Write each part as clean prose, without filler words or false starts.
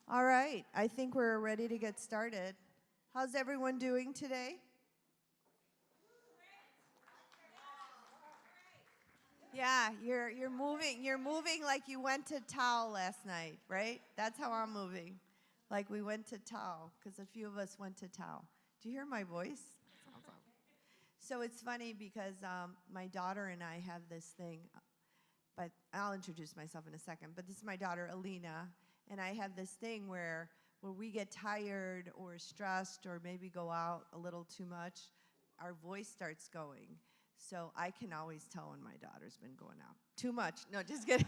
All right, I think we're ready to get started. How's everyone doing today? Yeah, you're moving. You're moving like you went to Tao last night, right? That's how I'm moving. Like we went to Tao, because a few of us went to Tao. Do you hear my voice? So it's funny because my daughter and I have this thing, but I'll introduce myself in a second. But this is my daughter, Alina, and I have this thing where we get tired or stressed or maybe go out a little too much, our voice starts going. So I can always tell when my daughter's been going out. Too much. No, just kidding.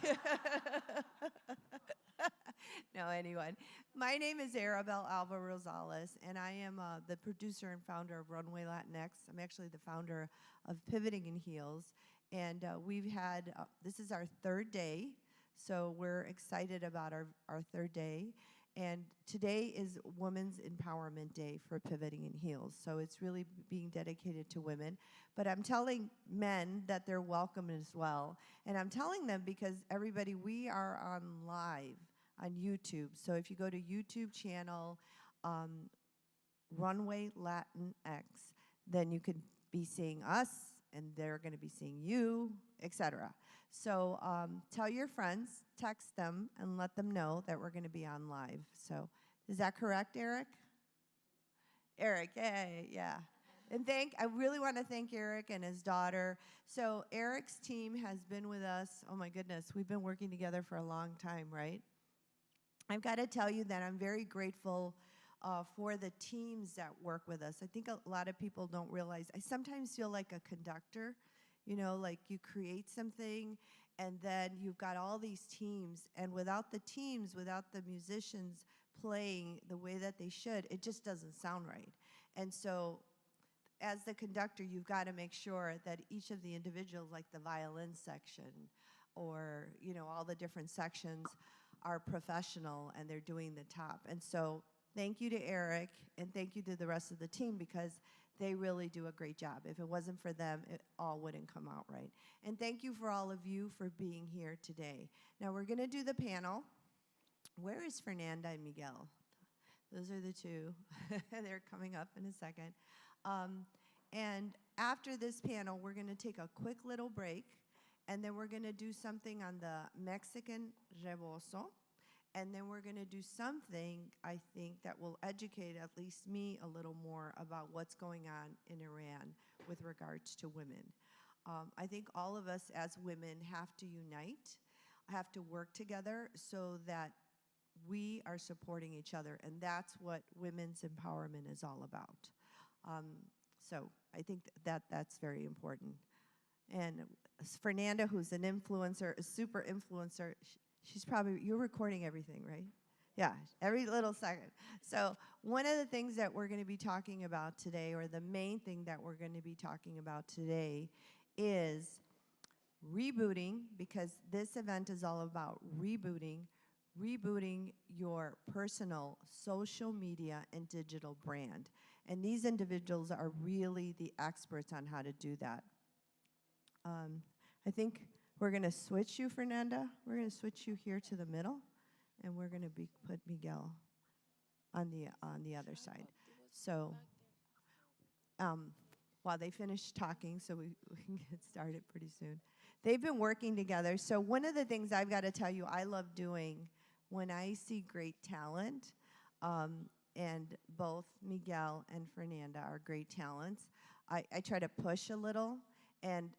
No, anyone. My name is Arabelle Alva Rosales, and I am the producer and founder of Runway Latinx. I'm actually the founder of Pivoting in Heels. And we've had, this is our third day, so we're excited about our third day. And today is Women's Empowerment Day for Pivoting in Heels. So it's really being dedicated to women. But I'm telling men that they're welcome as well. And I'm telling them because everybody, we are on live on YouTube. So if you go to YouTube channel, Runway Latinx, then you could be seeing us, and they're going to be seeing you, etc. So tell your friends, text them, and let them know that we're going to be on live. So is that correct, Eric? Eric, yeah. And I really want to thank Eric and his daughter. So Eric's team has been with us, oh my goodness, we've been working together for a long time, right? I've got to tell you that I'm very grateful for the teams that work with us. I think a lot of people don't realize, I sometimes feel like a conductor, like you create something and then you've got all these teams, and without the teams, without the musicians playing the way that they should, it just doesn't sound right. And so as the conductor, you've got to make sure that each of the individuals, like the violin section or all the different sections, are professional and they're doing the top. And so thank you to Eric and thank you to the rest of the team because they really do a great job. If it wasn't for them, it all wouldn't come out right. And thank you for all of you for being here today. Now we're going to do the panel. Where is Fernanda and Miguel? Those are the two. They're coming up in a second. And after this panel, we're going to take a quick little break, and then we're going to do something on the Mexican rebozo, and then we're going to do something, I think, that will educate at least me a little more about what's going on in Iran with regards to women. I think all of us as women have to unite, have to work together so that we are supporting each other, and that's what women's empowerment is all about. So I think that's very important. And Fernanda, who's an influencer, a super influencer, she's probably, you're recording everything, right? Yeah, every little second. So one of the things that we're going to be talking about today, or the main thing that we're going to be talking about today, is rebooting, because this event is all about rebooting your personal social media and digital brand. And these individuals are really the experts on how to do that. I think we're going to switch you, Fernanda. We're going to switch you here to the middle, and we're going to put Miguel on the other side. So while they finish talking, so we can get started pretty soon. They've been working together. So one of the things I've got to tell you I love doing when I see great talent, and both Miguel and Fernanda are great talents, I try to push a little, and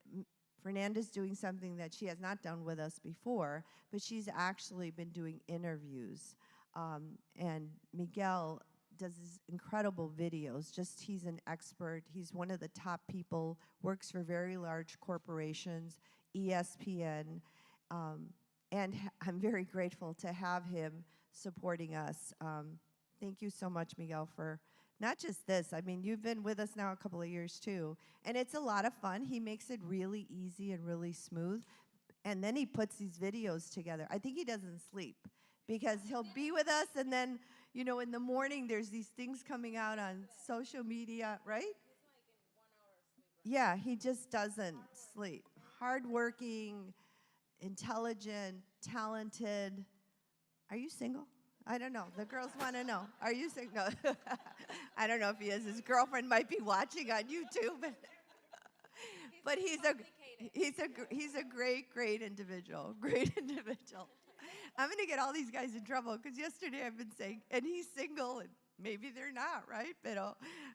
Fernanda's doing something that she has not done with us before, but she's actually been doing interviews. And Miguel does these incredible videos. He's an expert. He's one of the top people, works for very large corporations, ESPN, and I'm very grateful to have him supporting us. Thank you so much, Miguel, for not just this. I mean, you've been with us now a couple of years, too. And it's a lot of fun. He makes it really easy and really smooth. And then he puts these videos together. I think he doesn't sleep because he'll be with us, and then, in the morning, there's these things coming out on social media, right? He's like in 1 hour of sleep. Right? Yeah, he just doesn't sleep. Hardworking, intelligent, talented. Are you single? I don't know. The girls want to know. Are you single? No. I don't know if he is. His girlfriend might be watching on YouTube. But he's a great individual. Great individual. I'm going to get all these guys in trouble because yesterday I've been saying, and he's single, and maybe they're not, right? But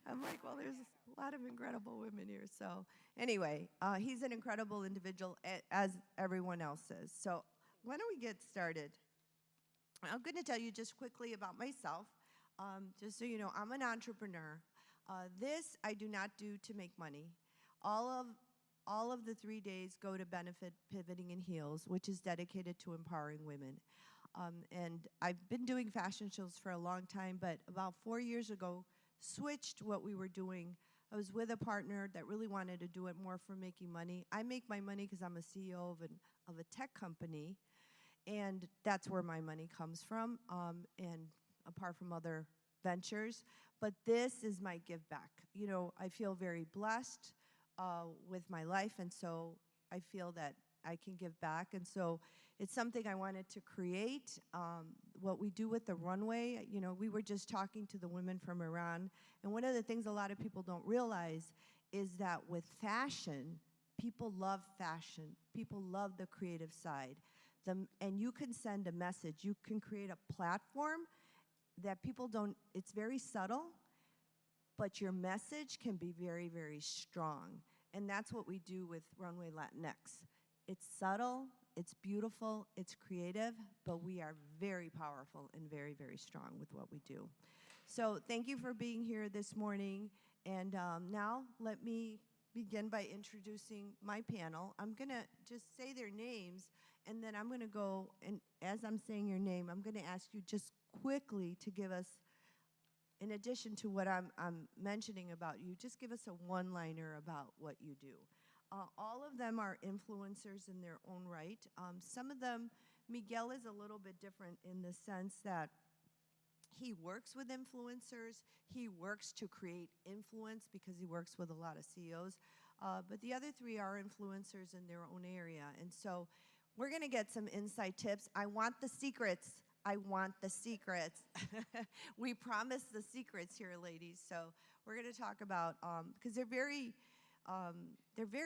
I'm like, well, there's a lot of incredible women here. So anyway, he's an incredible individual, as everyone else is. So why don't we get started? I'm going to tell you just quickly about myself, just so you know, I'm an entrepreneur. This I do not do to make money. All of the 3 days go to benefit Pivoting in Heels, which is dedicated to empowering women. And I've been doing fashion shows for a long time, but about 4 years ago, switched what we were doing. I was with a partner that really wanted to do it more for making money. I make my money because I'm a CEO of a tech company, and that's where my money comes from, and apart from other ventures. But this is my give back. You know, I feel very blessed with my life, and so I feel that I can give back, and so it's something I wanted to create. What we do with the runway, you know, we were just talking to the women from Iran, and one of the things a lot of people don't realize is that with fashion, people love fashion. People love the creative side. And you can send a message. You can create a platform that people don't, it's very subtle, but your message can be very, very strong. And that's what we do with Runway Latinx. It's subtle, it's beautiful, it's creative, but we are very powerful and very, very strong with what we do. So thank you for being here this morning. And now let me begin by introducing my panel. I'm going to just say their names, and then I'm going to go, and as I'm saying your name, I'm going to ask you just quickly to give us, in addition to what I'm mentioning about you, just give us a one-liner about what you do. All of them are influencers in their own right. Some of them, Miguel is a little bit different in the sense that he works with influencers. He works to create influence because he works with a lot of CEOs. But the other three are influencers in their own area. And so we're going to get some inside tips. I want the secrets. I want the secrets. We promise the secrets here, ladies. So we're going to talk about, because they're very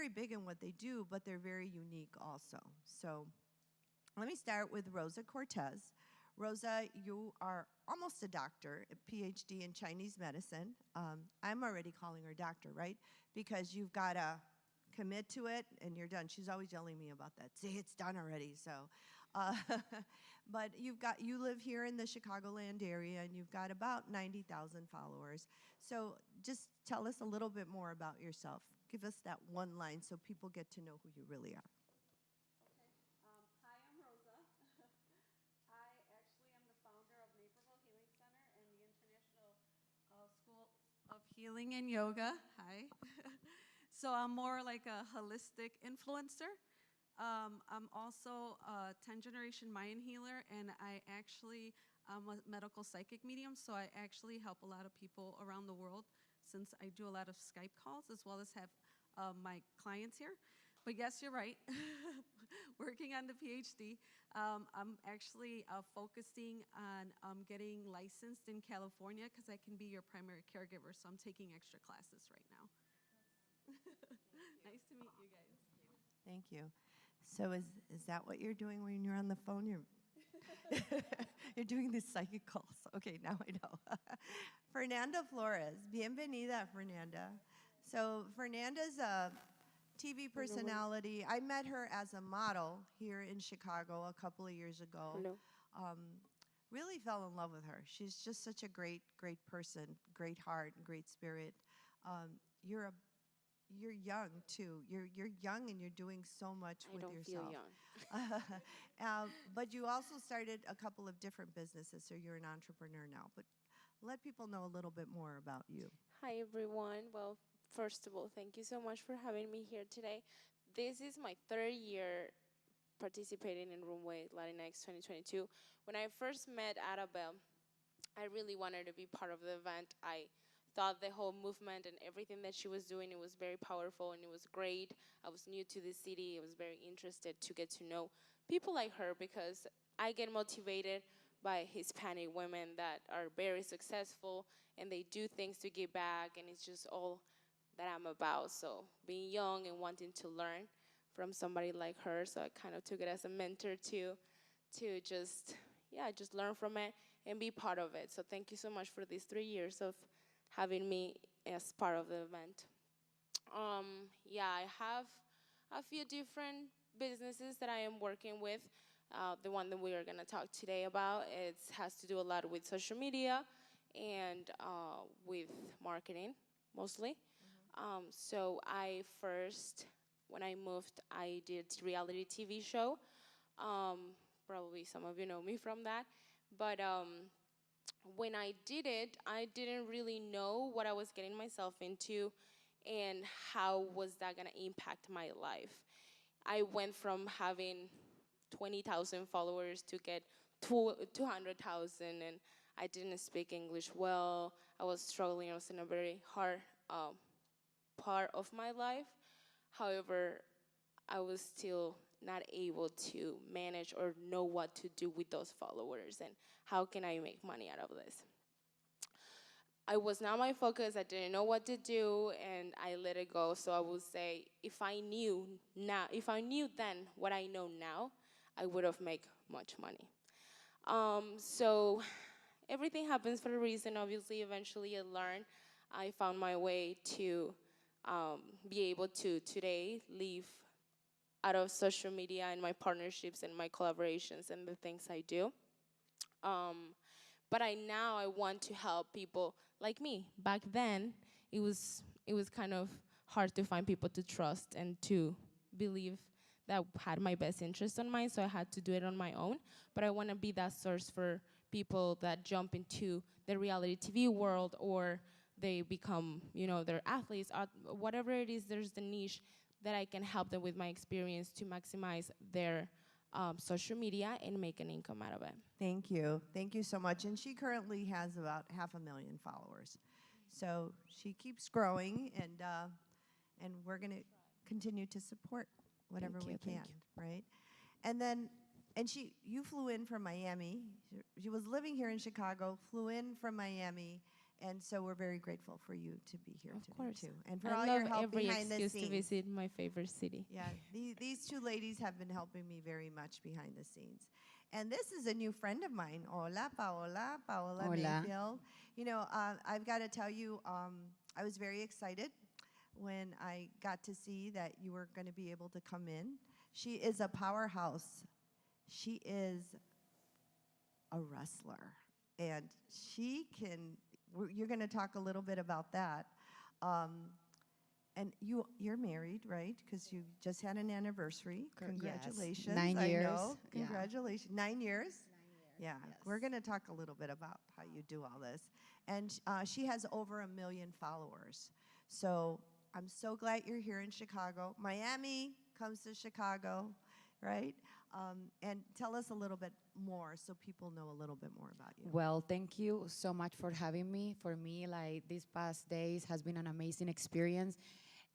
big in what they do, but they're very unique also. So let me start with Rosa Cortez. Rosa, you are almost a doctor, a PhD in Chinese medicine. I'm already calling her doctor, right? Because you've got to commit to it, and you're done. She's always yelling me about that. See, it's done already. So, but you live here in the Chicagoland area, and you've got about 90,000 followers. So just tell us a little bit more about yourself. Give us that one line so people get to know who you really are. Hi, I'm Rosa. I actually am the founder of Naperville Healing Center and the International School of Healing and Yoga. Hi. So I'm more like a holistic influencer. I'm also a 10th-generation Mayan healer, and I actually am a medical psychic medium, so I actually help a lot of people around the world since I do a lot of Skype calls as well as have my clients here. But yes, you're right. Working on the PhD. I'm actually focusing on getting licensed in California because I can be your primary caregiver, so I'm taking extra classes right now. Nice to meet you guys. Thank you. So is that what you're doing when you're on the phone? You're doing these psychic calls. Okay, now I know. Fernanda Flores. Bienvenida, Fernanda. So Fernanda's a TV personality. I met her as a model here in Chicago a couple of years ago. Hello. Really fell in love with her. She's just such a great person, great heart, great spirit. You're young too. You're young and you're doing so much with yourself. I don't feel young. But you also started a couple of different businesses, so you're an entrepreneur now. But let people know a little bit more about you. Hi, everyone. Well, first of all, thank you so much for having me here today. This is my third year participating in Runway Latinx 2022. When I first met Arabelle, I really wanted to be part of the event. I thought the whole movement and everything that she was doing, it was very powerful and it was great. I was new to the city. I was very interested to get to know people like her because I get motivated by Hispanic women that are very successful and they do things to give back, and it's just all that I'm about. So being young and wanting to learn from somebody like her, so I kind of took it as a mentor to just, yeah, just learn from it and be part of it. So thank you so much for these 3 years of having me as part of the event. Yeah, I have a few different businesses that I am working with. The one that we are going to talk today about, it has to do a lot with social media and with marketing mostly. So I first, when I moved, I did reality TV show. Probably some of you know me from that. But when I did it, I didn't really know what I was getting myself into and how was that gonna impact my life. I went from having 20,000 followers to get 200,000, and I didn't speak English well. I was struggling. I was in a very hard part of my life. However, I was still not able to manage or know what to do with those followers and how can I make money out of this. I was not my focus. I didn't know what to do, and I let it go. So I would say, if I knew then what I know now, I would have made much money. So everything happens for a reason. Obviously, eventually I learned. I found my way to be able to today live out of social media and my partnerships and my collaborations and the things I do. But I want to help people like me. Back then, it was kind of hard to find people to trust and to believe that had my best interest on mind, so I had to do it on my own. But I want to be that source for people that jump into the reality TV world, or they become, they're athletes, whatever it is, there's the niche that I can help them with my experience to maximize their social media and make an income out of it. Thank you. Thank you so much. And she currently has about 500,000 followers. So she keeps growing, and we're going to continue to support whatever we can, right? And then, you flew in from Miami. She was living here in Chicago, flew in from Miami, and so we're very grateful for you to be here today, too. And for all your help behind the scenes. To visit my favorite city. Yeah, these two ladies have been helping me very much behind the scenes. And this is a new friend of mine. Hola, Paola. Paola Hola. Mayfield. I've got to tell you, I was very excited when I got to see that you were going to be able to come in. She is a powerhouse. She is a wrestler. And you're going to talk a little bit about that. And you're married, right? Because you just had an anniversary. Congratulations. Yes. 9 years. I know. Yeah. Congratulations. 9 years? Yeah. Yes. We're going to talk a little bit about how you do all this. And she has over 1 million followers. So I'm so glad you're here in Chicago. Miami comes to Chicago, right? And tell us a little bit more so people know a little bit more about you. Well, thank you so much for having me. For me, these past days has been an amazing experience,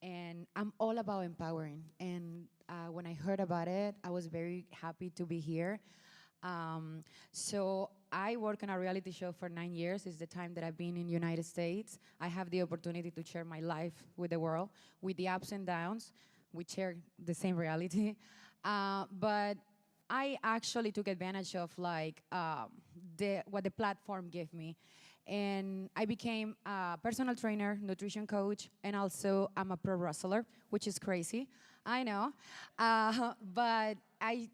and I'm all about empowering. And when I heard about it, I was very happy to be here. So I work on a reality show for 9 years. It's the time that I've been in the United States. I have the opportunity to share my life with the world, with the ups and downs. We share the same reality. But I actually took advantage of what the platform gave me. And I became a personal trainer, nutrition coach, and also I'm a pro wrestler, which is crazy, I know. But I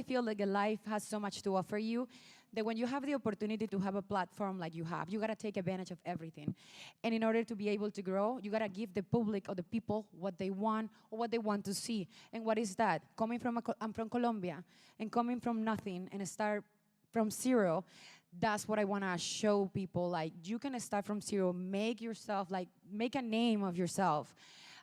feel like life has so much to offer you that when you have the opportunity to have a platform like you have, you gotta take advantage of everything. And in order to be able to grow, you gotta give the public or the people what they want or what they want to see. And what is that? I'm from Colombia, and coming from nothing and start from zero, that's what I wanna show people. You can start from zero, make a name of yourself.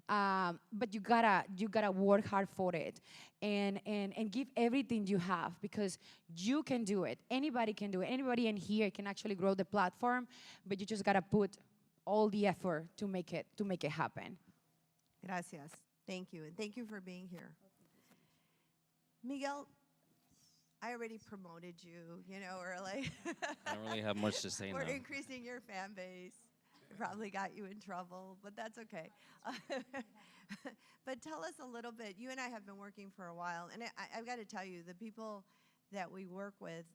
But you gotta work hard for it and give everything you have, because you can do it. Anybody can do it. Anybody in here can actually grow the platform, but you just gotta put all the effort to make it happen. Gracias. Thank you. And thank you for being here. Miguel, I already promoted you, you know, or like I don't really have much to say we're now. increasing your fan base. Probably got you in trouble, but that's okay. But tell us a little bit. You and I have been working for a while, and I've got to tell you, the people that we work with,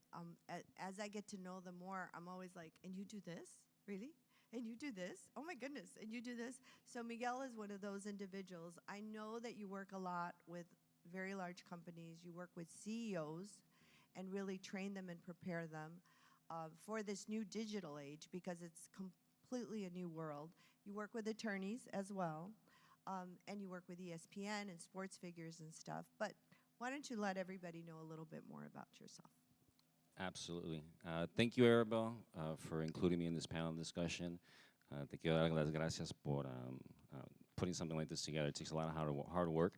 as I get to know them more, I'm always like, and you do this? Really? And you do this? Oh my goodness, and you do this? So Miguel is one of those individuals. I know that you work a lot with very large companies. You work with CEOs and really train them and prepare them for this new digital age because it's completely a new world. You work with attorneys as well, and you work with ESPN and sports figures and stuff. But why don't you let everybody know a little bit more about yourself? Absolutely. Thank you, Arabelle, for including me in this panel discussion. Te quiero dar las gracias por putting something like this together. It takes a lot of hard work.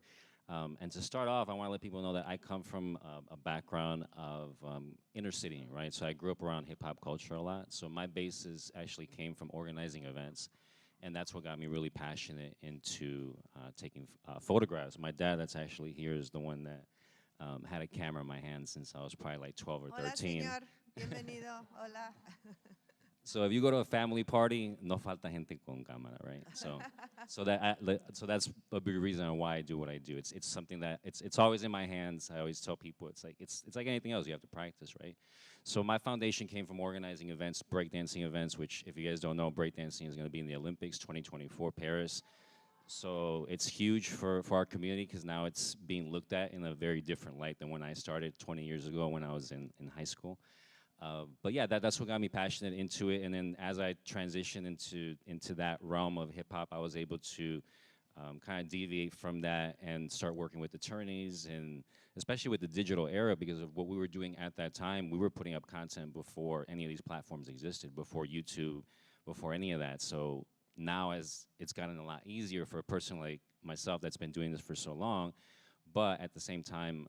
And to start off, I want to let people know that I come from a background of inner city, right? So I grew up around hip-hop culture a lot. So my basis actually came from organizing events. And that's what got me really passionate into taking photographs. My dad, that's actually here, is the one that had a camera in my hand since I was probably like 12 or Hola, 13. señor. Bienvenido. Hola. So if you go to a family party, no falta gente con cámara, right? So that's a big reason why I do what I do. It's something that it's always in my hands. I always tell people it's like anything else. You have to practice, right? So my foundation came from organizing events, breakdancing events, which if you guys don't know, breakdancing is going to be in the Olympics 2024 Paris. So it's huge for our community because now it's being looked at in a very different light than when I started 20 years ago when I was in high school. But yeah, that's what got me passionate into it. And then as I transitioned into that realm of hip hop, I was able to kind of deviate from that and start working with attorneys, and especially with the digital era, because of what we were doing at that time. We were putting up content before any of these platforms existed, before YouTube, before any of that. So now, as it's gotten a lot easier for a person like myself that's been doing this for so long, but at the same time,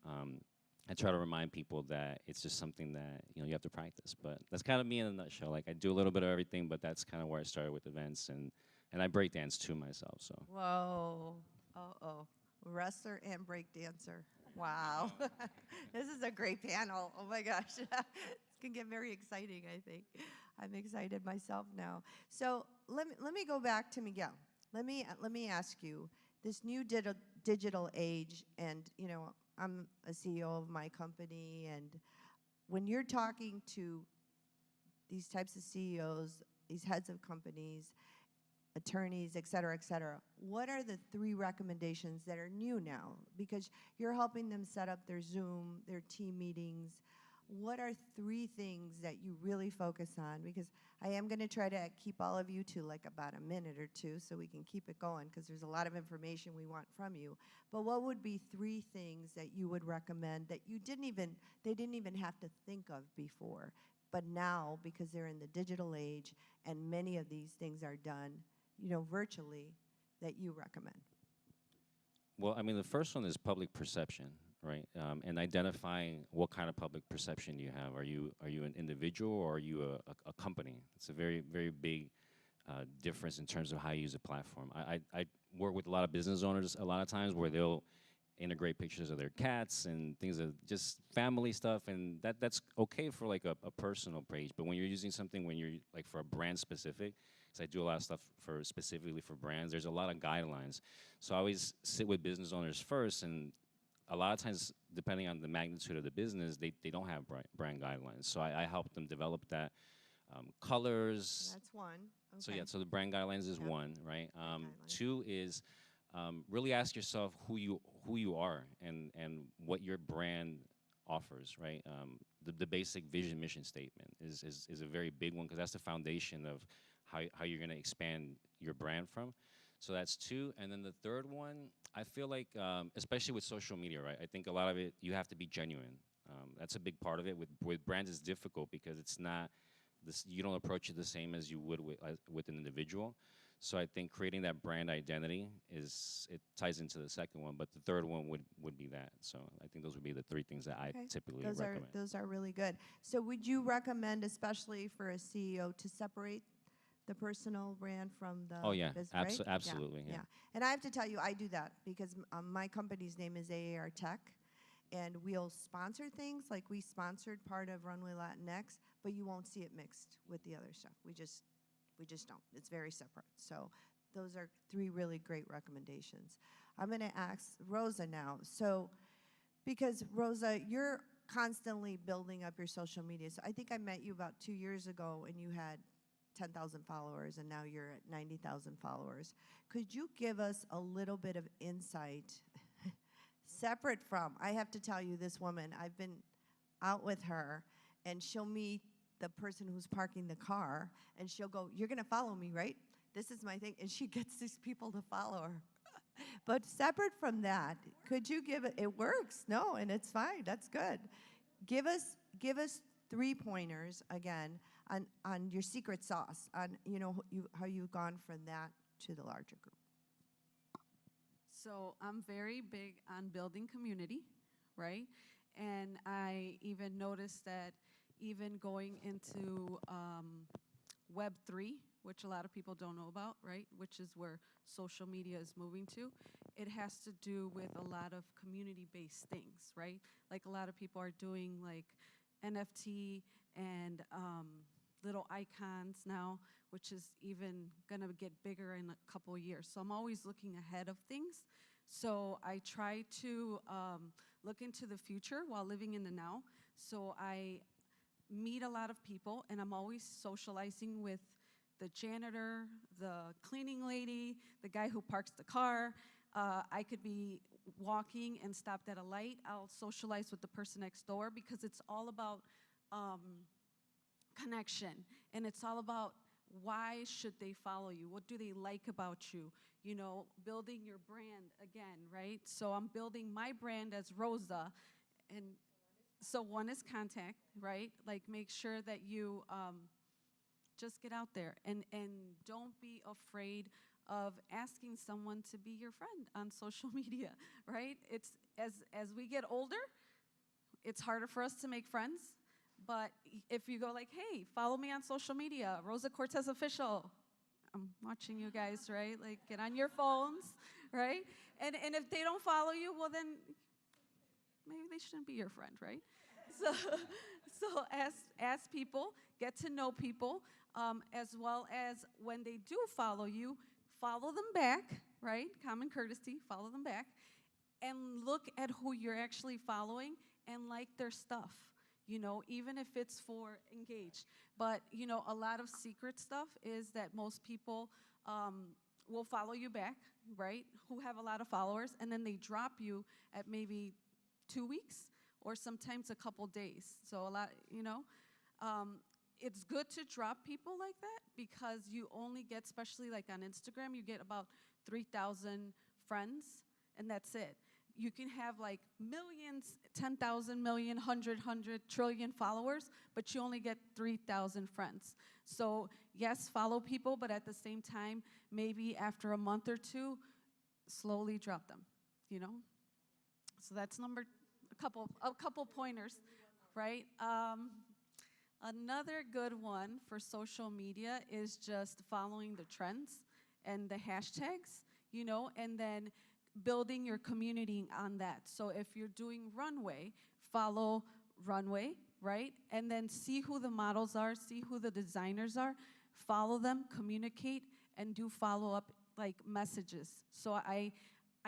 I try to remind people that it's just something that you have to practice. But that's kind of me in a nutshell. Like I do a little bit of everything, but that's kind of where I started with events, and I break dance too myself. So Whoa. Uh-oh. Wrestler and break dancer. Wow. This is a great panel. Oh my gosh. It's going to get very exciting, I think. I'm excited myself now. So let me go back to Miguel. Let me ask you, this new digital age, and I'm a CEO of my company, and when you're talking to these types of CEOs, these heads of companies, attorneys, et cetera, what are the 3 recommendations that are new now? Because you're helping them set up their Zoom, their team meetings. What are 3 things that you really focus on? Because I am going to try to keep all of you to like about a minute or 2 so we can keep it going, because there's a lot of information we want from you. But what would be 3 things that you would recommend that they didn't even have to think of before, but now, because they're in the digital age and many of these things are done, virtually, that you recommend? well, I mean, the first one is public perception, right? And identifying what kind of public perception you have. Are you an individual, or are you a company? It's a very, very big difference in terms of how you use a platform. I work with a lot of business owners a lot of times where they'll integrate pictures of their cats and things of just family stuff, and that's okay for like a personal page. But when you're using something, when you're like for a brand specific, because I do a lot of stuff specifically for brands, there's a lot of guidelines. So I always sit with business owners first, and a lot of times, depending on the magnitude of the business, they don't have brand guidelines. So I help them develop that. Colors. That's one. Okay. So yeah, so the brand guidelines is Yep. one, right? Guidelines. 2 is really ask yourself who you are and what your brand offers, right? The basic vision mission statement is a very big one, because that's the foundation of how you're going to expand your brand from. So that's 2. And then the third one, I feel like, especially with social media, right? I think a lot of it, you have to be genuine. That's a big part of it. With brands, it's difficult because it's not this. You don't approach it the same as you would with an individual. So I think creating that brand identity it ties into the second one, but the third one would be that. So I think those would be the 3 things that I typically recommend. Those are really good. So would you recommend, especially for a CEO, to separate the personal brand from the business, right? Absolutely, yeah. And I have to tell you, I do that because my company's name is AAR Tech, and we'll sponsor things, like we sponsored part of Runway Latinx, but you won't see it mixed with the other stuff. We just don't. It's very separate. So those are 3 really great recommendations. I'm going to ask Rosa now. So, because Rosa, you're constantly building up your social media. So I think I met you about 2 years ago, and you had 10,000 followers, and now you're at 90,000 followers. Could you give us a little bit of insight, separate from, I have to tell you, this woman, I've been out with her, and she'll meet the person who's parking the car, and she'll go, "You're going to follow me, right? This is my thing." And she gets these people to follow her. But separate from that, could you give it works, no, and it's fine, that's good. Give us 3 pointers, again, on your secret sauce, on, how you've gone from that to the larger group. So I'm very big on building community, right? And I even noticed that even going into Web3, which a lot of people don't know about, right? Which is where social media is moving to. It has to do with a lot of community-based things, right? Like a lot of people are doing like NFT and little icons now, which is even gonna get bigger in a couple of years. So I'm always looking ahead of things. So I try to look into the future while living in the now. So I meet a lot of people, and I'm always socializing with the janitor, the cleaning lady, the guy who parks the car. I could be walking and stopped at a light. I'll socialize with the person next door, because it's all about connection, and it's all about why should they follow you? What do they like about you? Building your brand again, right? So I'm building my brand as Rosa, and so one is contact, right? Like make sure that you just get out there and don't be afraid of asking someone to be your friend on social media, right? It's as we get older, it's harder for us to make friends. But if you go like, "Hey, follow me on social media, Rosa Cortez Official." I'm watching you guys, right? Like, get on your phones, right? And if they don't follow you, well then maybe they shouldn't be your friend, right? So ask people, get to know people, as well as when they do follow you, follow them back, right? Common courtesy, follow them back, and look at who you're actually following and like their stuff, even if it's for engaged. But, a lot of secret stuff is that most people will follow you back, right, who have a lot of followers, and then they drop you at maybe 2 weeks or sometimes a couple days. So a lot, it's good to drop people like that, because you only get, especially like on Instagram, you get about 3,000 friends, and that's it. You can have like millions, 10,000 million, 100 trillion followers, but you only get 3,000 friends. So yes, follow people, but at the same time, maybe after a month or 2, slowly drop them, So that's a couple pointers, right? Another good one for social media is just following the trends and the hashtags, and then building your community on that. So if you're doing runway, follow runway, right? And then see who the models are, see who the designers are, follow them, communicate, and do follow-up like messages. So I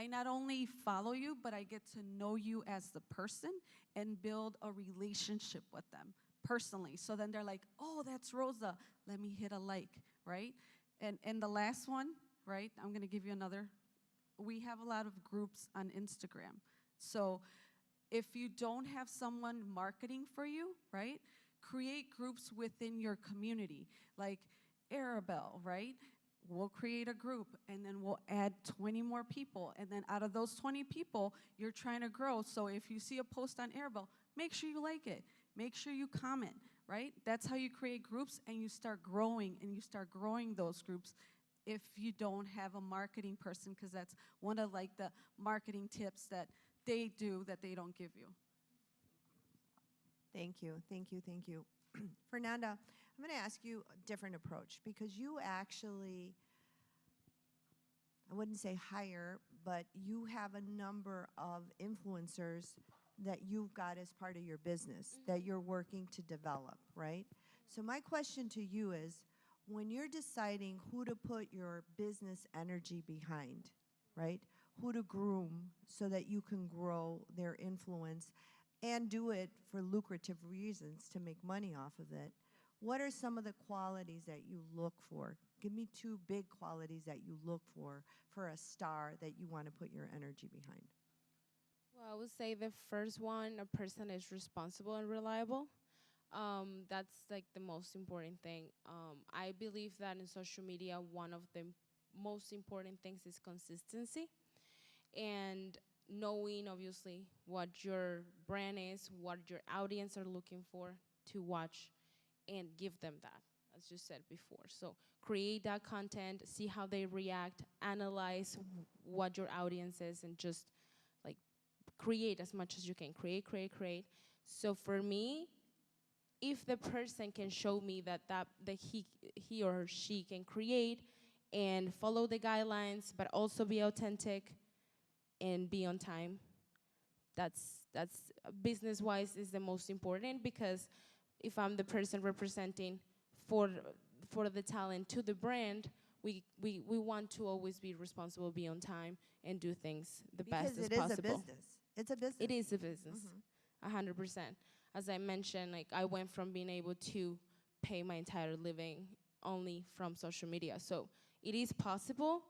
not only follow you, but I get to know you as the person and build a relationship with them personally. So then they're like, "Oh, that's Rosa. Let me hit a like," right? And the last one, right? I'm going to give you another. We have a lot of groups on Instagram. So if you don't have someone marketing for you, right, create groups within your community, like Arabelle, right? We'll create a group, and then we'll add 20 more people. And then out of those 20 people, you're trying to grow. So if you see a post on Arabelle, make sure you like it. Make sure you comment, right? That's how you create groups, and you start growing, those groups if you don't have a marketing person, because that's one of like the marketing tips that they do that they don't give you. Thank you. Fernanda, I'm going to ask you a different approach, because you actually, I wouldn't say hire, but you have a number of influencers that you've got as part of your business that you're working to develop, right? So my question to you is, when you're deciding who to put your business energy behind, right? Who to groom so that you can grow their influence and do it for lucrative reasons to make money off of it. What are some of the qualities that you look for? Give me 2 big qualities that you look for a star that you want to put your energy behind. Well, I would say the first one, a person is responsible and reliable. That's like the most important thing. I believe that in social media, one of the most important things is consistency and knowing, obviously, what your brand is, what your audience are looking for to watch, and give them that, as you said before. So create that content, see how they react, analyze what your audience is, and just like create as much as you can. Create, create, create. So for me, if the person can show me that he or she can create and follow the guidelines, but also be authentic and be on time, that's business-wise is the most important, because if I'm the person representing for the talent to the brand, we want to always be responsible, be on time, and do things the best as Because it is possible. a business. It's a business. It is a business, 100%. As I mentioned, like I went from being able to pay my entire living only from social media. So it is possible.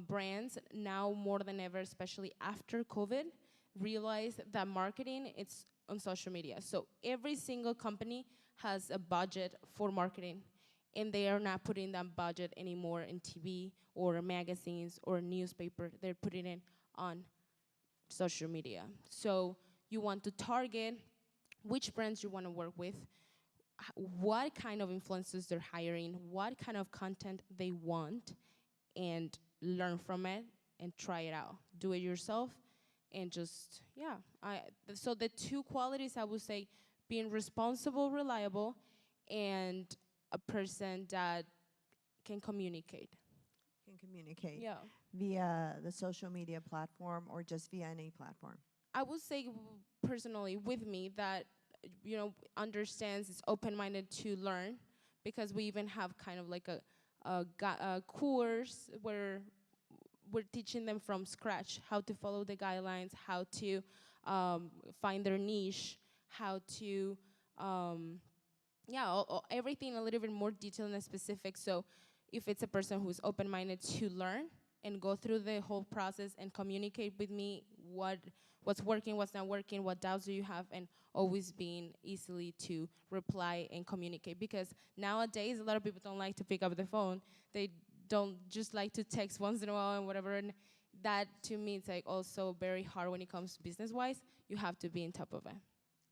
Brands now more than ever, especially after COVID, realize that marketing it's on social media. So every single company has a budget for marketing, and they are not putting that budget anymore in TV or magazines or newspaper. They're putting it on social media. So you want to target which brands you want to work with, what kind of influencers they're hiring, what kind of content they want, and learn from it and try it out. Do it yourself, and just, yeah. So the 2 qualities I would say, being responsible, reliable, and a person that can communicate. Can communicate Yeah. via the social media platform or just via any platform. I would say personally with me that, understands, is open-minded to learn, because we even have kind of like a course where we're teaching them from scratch how to follow the guidelines, how to find their niche, how to, everything a little bit more detailed and specific. So if it's a person who's open-minded to learn and go through the whole process and communicate with me what's working, what's not working, what doubts do you have, and always being easily to reply and communicate. Because nowadays, a lot of people don't like to pick up the phone. They don't just like to text once in a while and whatever. And that, to me, it's like also very hard when it comes to business-wise. You have to be on top of it.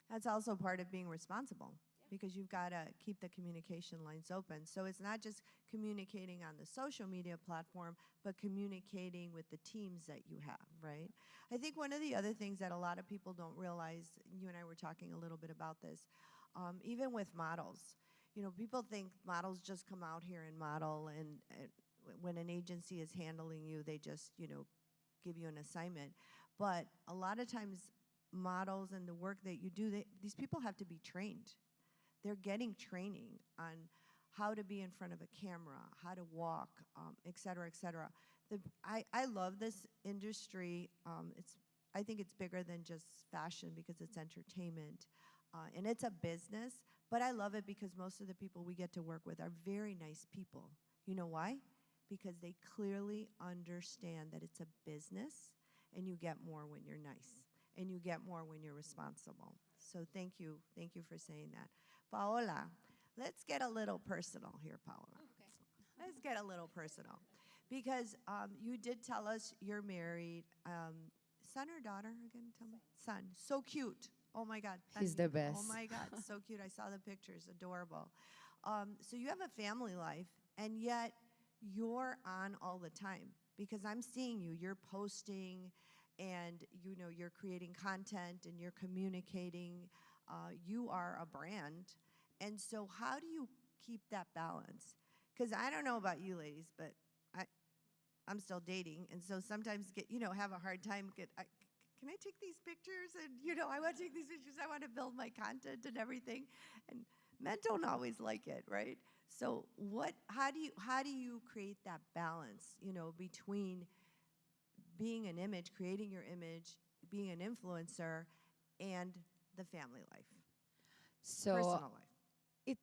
That's also part of being responsible, because you've got to keep the communication lines open. So it's not just communicating on the social media platform, but communicating with the teams that you have, right? I think one of the other things that a lot of people don't realize, you and I were talking a little bit about this, even with models. People think models just come out here and model, and when an agency is handling you, they just, give you an assignment. But a lot of times, models and the work that you do, these people have to be trained. They're getting training on how to be in front of a camera, how to walk, et cetera, et cetera. I love this industry. I think it's bigger than just fashion, because it's entertainment. And it's a business, but I love it because most of the people we get to work with are very nice people. You know why? Because they clearly understand that it's a business, and you get more when you're nice, and you get more when you're responsible. So thank you for saying that. Paola, let's get a little personal here, Paola. Okay. Let's get a little personal, because you did tell us you're married. Son or daughter again? Tell me. Son. So cute. Oh my God. He's the best. Oh my God. So cute. I saw the pictures. Adorable. So you have a family life, and yet you're on all the time, because I'm seeing you. You're posting, and you're creating content, and you're communicating. You are a brand. And so how do you keep that balance? Because I don't know about you ladies, but I'm still dating, and so sometimes have a hard time can I take these pictures? And, I want to take these pictures. I want to build my content and everything. And men don't always like it, right? So how do you create that balance, between being an image, creating your image, being an influencer, and the family life, So personal life? it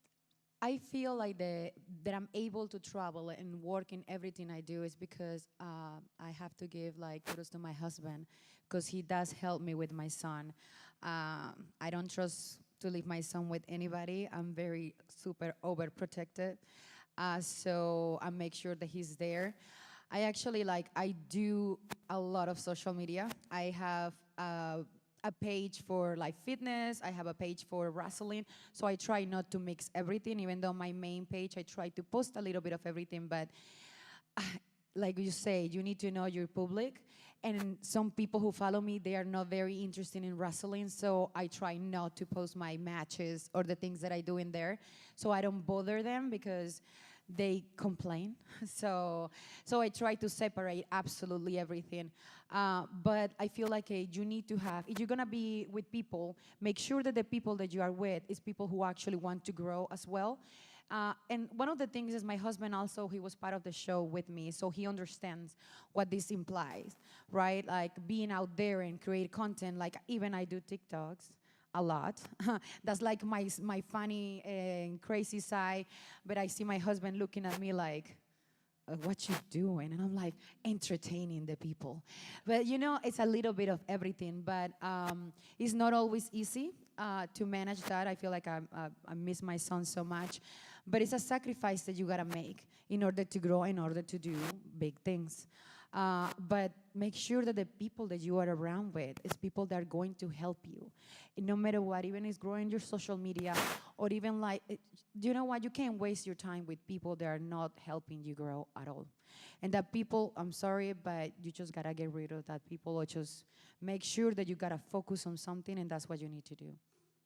I feel like that I'm able to travel and work in everything I do is because I have to give like kudos to my husband because he does help me with my son. I don't trust to leave my son with anybody. I'm very super overprotected, so I make sure that he's there. I actually I do a lot of social media. I have a page for like fitness. I have a page for wrestling. So I try not to mix everything, even though my main page, I try to post a little bit of everything. But like you say, you need to know your public. And some people who follow me, they are not very interested in wrestling. So I try not to post my matches or the things that I do in there. So I don't bother them because they complain. So I try to separate absolutely everything. But I feel like you need to have, if you're gonna be with people, make sure that the people that you are with is people who actually want to grow as well. And one of the things is my husband also, he was part of the show with me, so he understands what this implies, right? Like being out there and create content, like even I do TikToks a lot. That's like my funny and crazy side, but I see my husband looking at me like, what you doing? And I'm like, entertaining the people. But it's a little bit of everything, but it's not always easy to manage that. I feel like I miss my son so much, but it's a sacrifice that you gotta make in order to grow, in order to do big things. But make sure that the people that you are around with is people that are going to help you. And no matter what, even is growing your social media or even you know what, you can't waste your time with people that are not helping you grow at all. And that people, I'm sorry, but you just gotta get rid of that people or just make sure that you gotta focus on something and that's what you need to do.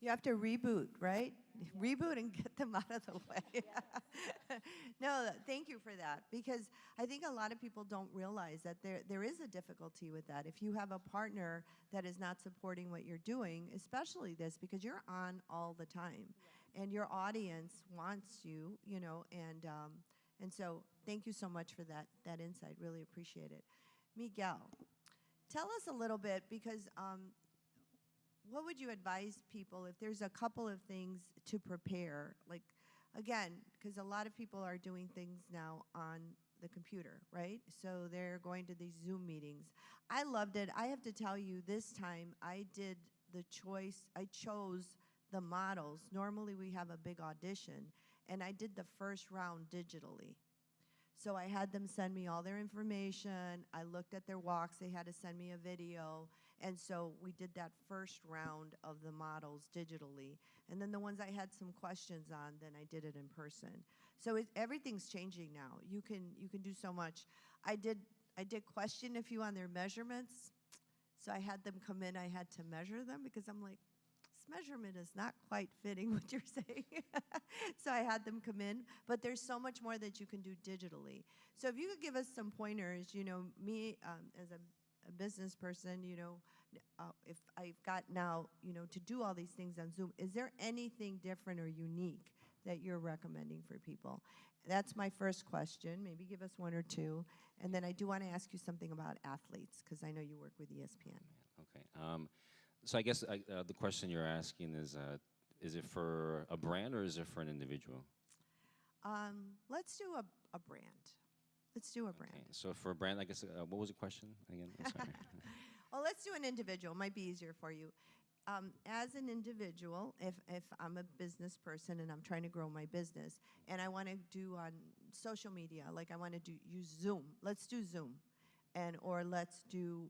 You have to reboot, right? Reboot and get them out of the way. No, thank you for that, because I think a lot of people don't realize that there is a difficulty with that. If you have a partner that is not supporting what you're doing, especially this, because you're on all the time, and your audience wants you, and so thank you so much for that insight. Really appreciate it. Miguel, tell us a little bit, because what would you advise people if there's a couple of things to prepare? Like, again, because a lot of people are doing things now on the computer, right? So they're going to these Zoom meetings. I loved it. I have to tell you, this time I chose the models. Normally we have a big audition, and I did the first round digitally. So I had them send me all their information. I looked at their walks. They had to send me a video. And so we did that first round of the models digitally. And then the ones I had some questions on, then I did it in person. So everything's changing now. You can do so much. I did question a few on their measurements. So I had them come in. I had to measure them because I'm like, measurement is not quite fitting what you're saying. So I had them come in, but there's so much more that you can do digitally. So if you could give us some pointers, me as a business person, if I've got now, to do all these things on Zoom, is there anything different or unique that you're recommending for people? That's my first question. Maybe give us one or two. And then I do want to ask you something about athletes, because I know you work with ESPN. Okay. So I guess the question you're asking is it for a brand or is it for an individual? Let's do a brand. Let's do a brand. Okay. So for a brand, I guess, what was the question again? I'm sorry. Well, let's do an individual. Might be easier for you. As an individual, if I'm a business person and I'm trying to grow my business, and I want to do on social media, like I want to use Zoom. Let's do Zoom, or let's do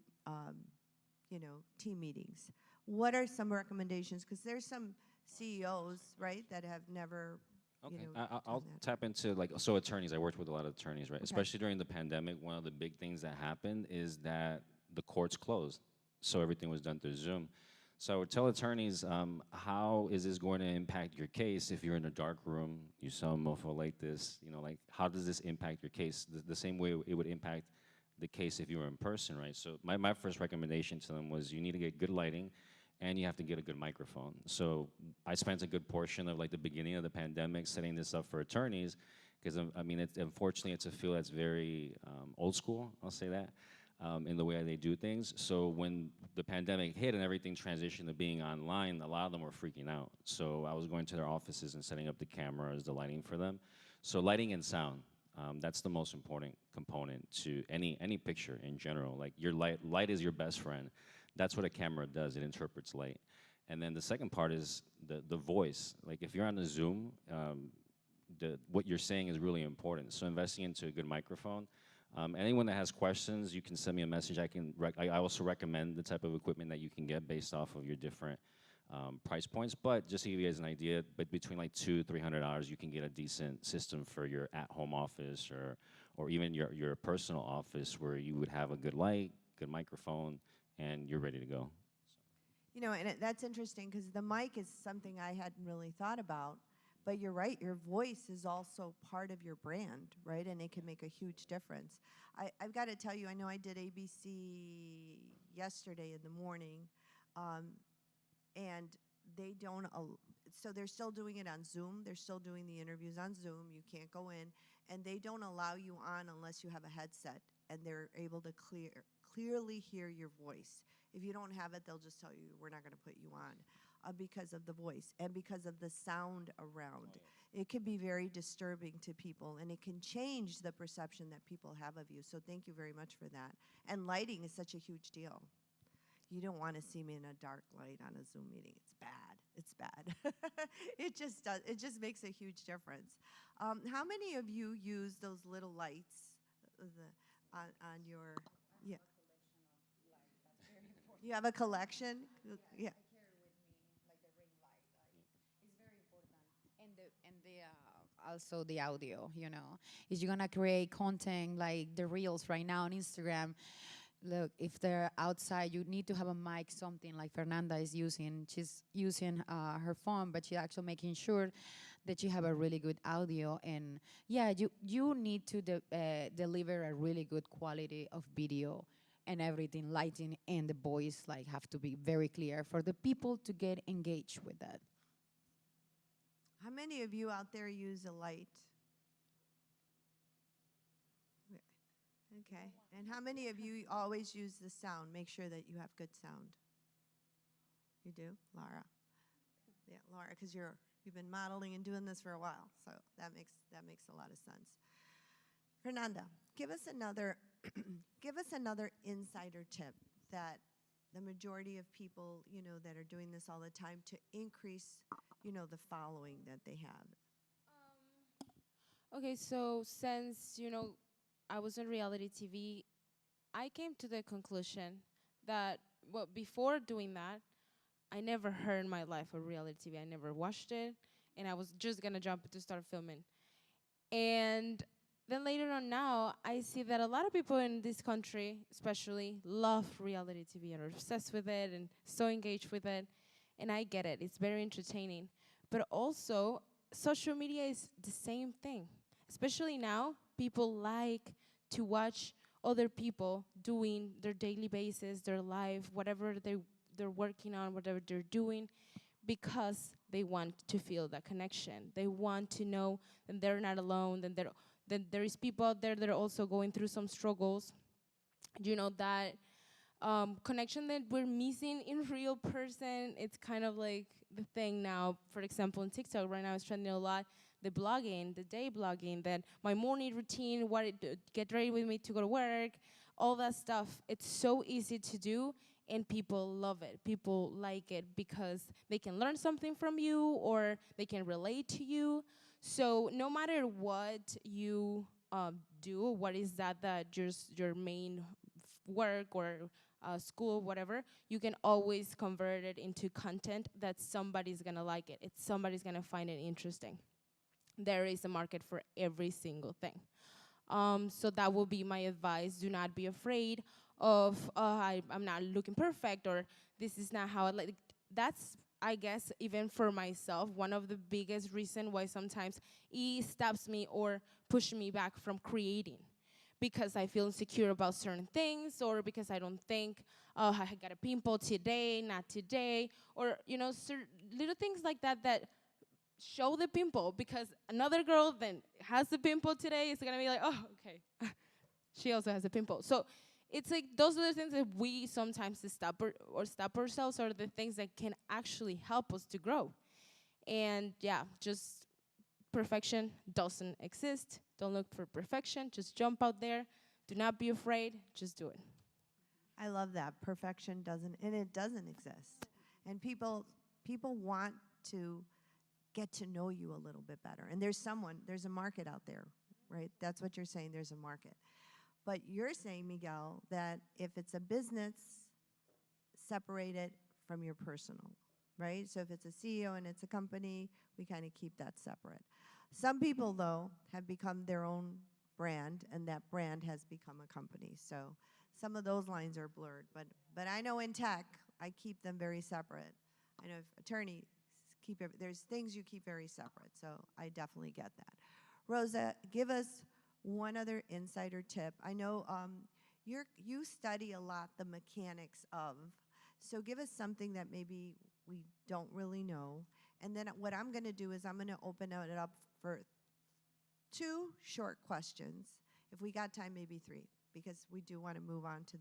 team meetings. What are some recommendations? Because there's some CEOs, right, that have never, Okay, done I'll that. tap into attorneys. I worked with a lot of attorneys, right? Okay. Especially during the pandemic, one of the big things that happened is that the courts closed, so everything was done through Zoom. So I would tell attorneys, how is this going to impact your case if you're in a dark room, you saw a mofo like this, how does this impact your case? The same way it would impact the case if you were in person, right? So my first recommendation to them was you need to get good lighting and you have to get a good microphone. So I spent a good portion of like the beginning of the pandemic setting this up for attorneys because I mean, unfortunately, it's a field that's very old school, I'll say that, in the way they do things. So when the pandemic hit and everything transitioned to being online, a lot of them were freaking out. So I was going to their offices and setting up the cameras, the lighting for them. So lighting and sound, that's the most important component to any picture in general. Like your light is your best friend. That's what a camera does, it interprets light. And then the second part is the voice. Like if you're on a Zoom, what you're saying is really important. So investing into a good microphone. Anyone that has questions, you can send me a message. I also recommend the type of equipment that you can get based off of your different price points. But just to give you guys an idea, but between like $200-300, you can get a decent system for your at-home office or even your personal office where you would have a good light, good microphone, and you're ready to go. You know, and that's interesting because the mic is something I hadn't really thought about. But you're right, your voice is also part of your brand, right? And it can make a huge difference. I've got to tell you, I know I did ABC yesterday in the morning, and they don't, so they're still doing it on Zoom. They're still doing the interviews on Zoom. You can't go in, and they don't allow you on unless you have a headset, and they're able to clearly hear your voice. If you don't have it, they'll just tell you, we're not going to put you on. Because of the voice and because of the sound around. Oh, yeah. It can be very disturbing to people, and it can change the perception that people have of you. So thank you very much for that. And lighting is such a huge deal. You don't want to see me in a dark light on a Zoom meeting. It's bad. It's bad. It just does. It just makes a huge difference. How many of you use those little lights on your? Yeah. You have a collection? Yeah. Also the audio, you know, is you're gonna create content like the reels right now on Instagram. Look, if they're outside, you need to have a mic, something like Fernanda is using. She's using her phone, but she's actually making sure that you have a really good audio. And yeah, you need to deliver a really good quality of video and everything, lighting and the voice like have to be very clear for the people to get engaged with that. How many of you out there use a light? Okay. And how many of you always use the sound? Make sure that you have good sound. You do, Laura? Yeah, Laura, because you've been modeling and doing this for a while, so that makes a lot of sense. Fernanda, give us another insider tip that the majority of people, you know, that are doing this all the time to increase, you know, the following that they have. Okay, so since, you know, I was on reality TV, I came to the conclusion that, well, before doing that, I never heard in my life of reality TV. I never watched it, and I was just gonna jump to start filming. And then later on now, I see that a lot of people in this country, especially, love reality TV and are obsessed with it and so engaged with it. And I get it, it's very entertaining. But also, social media is the same thing. Especially now, people like to watch other people doing their daily basis, their life, whatever they're working on, whatever they're doing, because they want to feel that connection. They want to know that they're not alone, that there is people out there that are also going through some struggles. You know, that connection that we're missing in real person, it's kind of like the thing now. For example, on TikTok right now it's trending a lot, the blogging, the day blogging, that my morning routine, get ready with me to go to work, all that stuff. It's so easy to do, and people love it. People like it because they can learn something from you or they can relate to you. So no matter what you do, what is that your main work or school, whatever, you can always convert it into content that somebody's gonna like it. Somebody's gonna find it interesting. There is a market for every single thing. So that will be my advice. Do not be afraid of, I'm not looking perfect, or this is not how I like. That's, I guess, even for myself, one of the biggest reasons why sometimes it stops me or pushes me back from creating. because I feel insecure about certain things, or because I don't think, oh, I got a pimple today, not today, or little things like that that show the pimple, because another girl then has the pimple today is gonna be like, oh, okay, she also has a pimple. So it's like those are the things that we sometimes stop ourselves, or the things that can actually help us to grow. And yeah, just perfection doesn't exist. Don't look for perfection. Just jump out there. Do not be afraid. Just do it. I love that. Perfection doesn't, and it doesn't exist. And people want to get to know you a little bit better. And there's a market out there, right? That's what you're saying, there's a market. But you're saying, Miguel, that if it's a business, separate it from your personal, right? So if it's a CEO and it's a company, we kind of keep that separate. Some people, though, have become their own brand, and that brand has become a company. So some of those lines are blurred. But I know in tech, I keep them very separate. I know if attorneys there's things you keep very separate. So I definitely get that. Rosa, give us one other insider tip. I know you study a lot the mechanics of, so give us something that maybe we don't really know. And then what I'm going to do is I'm going to open it up for 2 short questions. If we got time, maybe 3, because we do want to move on to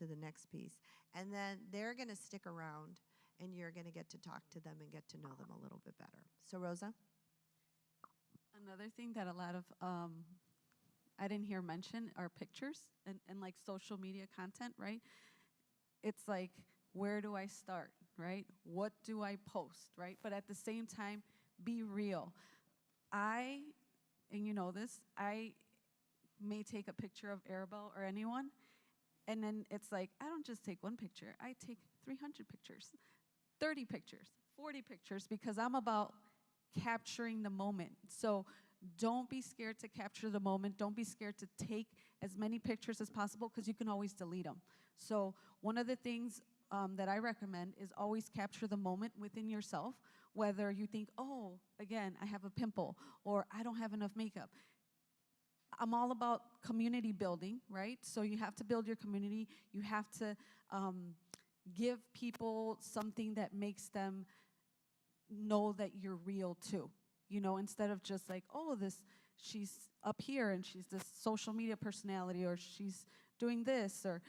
the next piece. And then they're going to stick around, and you're going to get to talk to them and get to know them a little bit better. So Rosa? Another thing that a lot of I didn't hear mention are pictures and like social media content, right? It's like, where do I start, right? What do I post, right? But at the same time, be real. And you know this, I may take a picture of Arabelle or anyone, and then it's like, I don't just take 1 picture, I take 300 pictures, 30 pictures, 40 pictures, because I'm about capturing the moment. So don't be scared to capture the moment. Don't be scared to take as many pictures as possible, because you can always delete them. So one of the things that I recommend is always capture the moment within yourself, whether you think, oh, again, I have a pimple, or I don't have enough makeup. I'm all about community building, right? So you have to build your community. You have to give people something that makes them know that you're real too. You know, instead of just like, oh, she's up here and she's this social media personality, or she's doing this, or,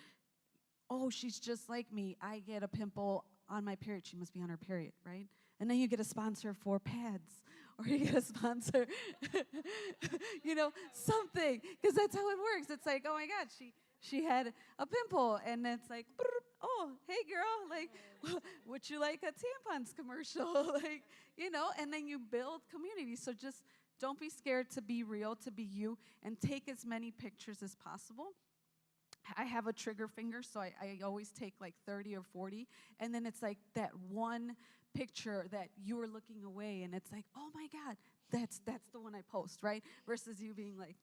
oh, she's just like me. I get a pimple on my period. She must be on her period, right? And then you get a sponsor for pads, or you get a sponsor, something, because that's how it works. It's like, oh my God, she had a pimple, and it's like, oh, hey girl, like, would you like a tampons commercial? Like, and then you build community. So just don't be scared to be real, to be you, and take as many pictures as possible. I have a trigger finger, so I always take like 30 or 40, and then it's like that one picture that you were looking away, and it's like, oh my God, that's the one I post, right? Versus you being like,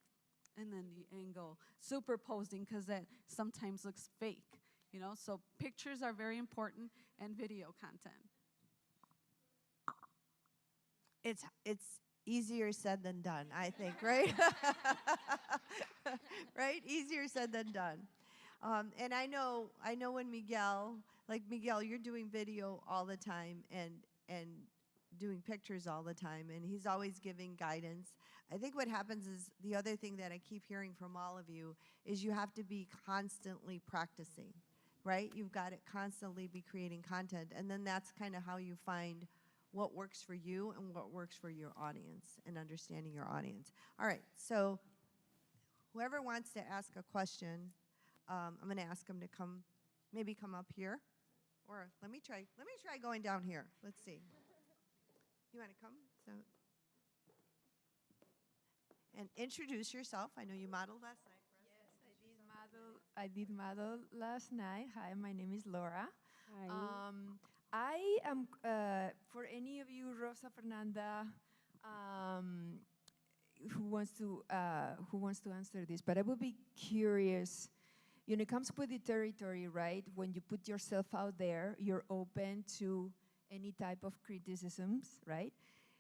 and then the angle, superposing, because that sometimes looks fake, So pictures are very important, and video content. It's easier said than done, I think, right? Right? Easier said than done. And I know when Miguel, you're doing video all the time and doing pictures all the time, and he's always giving guidance. I think what happens is, the other thing that I keep hearing from all of you is you have to be constantly practicing, right? You've got to constantly be creating content, and then that's kind of how you find what works for you and what works for your audience, and understanding your audience. All right, so whoever wants to ask a question, I'm going to ask them to come up here, or let me try going down here. Let's see. You want to come? So, and introduce yourself. I know you modeled last night for us. Yes, I did model last night. Hi, my name is Laura. Hi. I am, for any of you, Rosa Fernanda, who wants to answer this, but I would be curious. It comes with the territory, right? When you put yourself out there, you're open to any type of criticisms, right?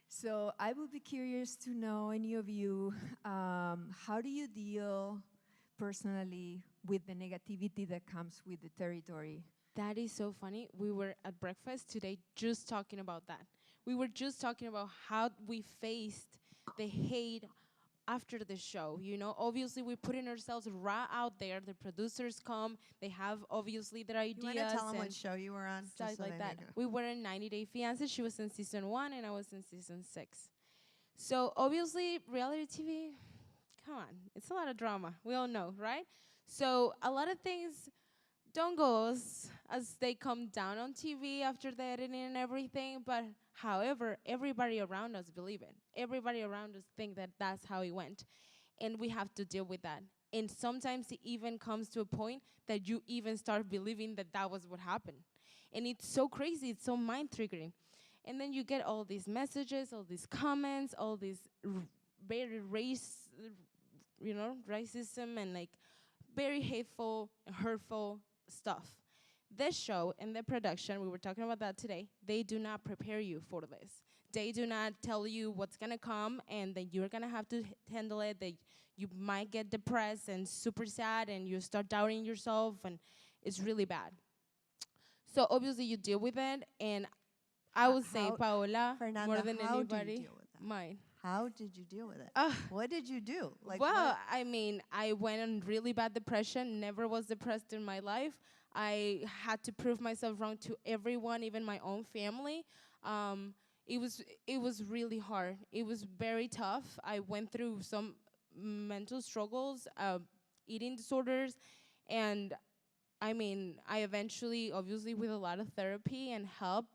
So I would be curious to know, any of you, how do you deal personally with the negativity that comes with the territory? That is so funny. We were at breakfast today just talking about that. We were just talking about how we faced the hate after the show. You know, obviously we're putting ourselves right out there. The producers come, they have obviously their ideas. You want to tell them what and show you were on? stuff Just so like they that. make it- We were in 90 Day Fiancé. She was in season 1 and I was in season 6. So obviously reality TV, come on, it's a lot of drama. We all know, right? So a lot of things don't go as they come down on TV after the editing and everything. But however, everybody around us believe it. Everybody around us think that that's how it went. And we have to deal with that. And sometimes it even comes to a point that you even start believing that that was what happened. And it's so crazy, it's so mind triggering. And then you get all these messages, all these comments, all these very racism and like very hateful, hurtful stuff. This show and the production, we were talking about that today, they do not prepare you for this. They do not tell you what's gonna come and that you're gonna have to handle it, that you might get depressed and super sad and you start doubting yourself and it's really bad. So obviously you deal with it, and I would say How- Paola, Fernanda, more than how do you anybody, deal with that? mine. How did you deal with it? Ugh. What did you do? Well, what- I mean, I went on really bad depression, never was depressed in my life. I had to prove myself wrong to everyone, even my own family. It was really hard. It was very tough. I went through some mental struggles, eating disorders, and I mean, I eventually, obviously with a lot of therapy and help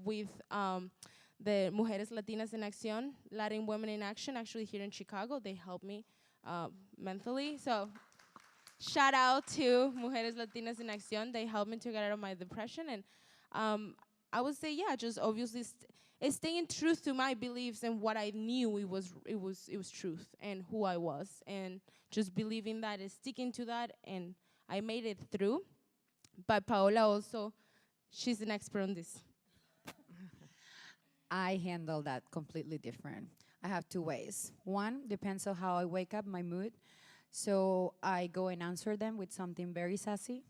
with the Mujeres Latinas en Acción, Latin Women in Action, actually here in Chicago, they helped me mentally. So shout out to Mujeres Latinas en Acción. They helped me to get out of my depression. And I would say, yeah, just obviously staying true to my beliefs and what I knew it was truth and who I was. And just believing that and sticking to that. And I made it through. But Paola also, she's an expert on this. I handle that completely different. I have two ways. One depends on how I wake up, my mood. So I go and answer them with something very sassy.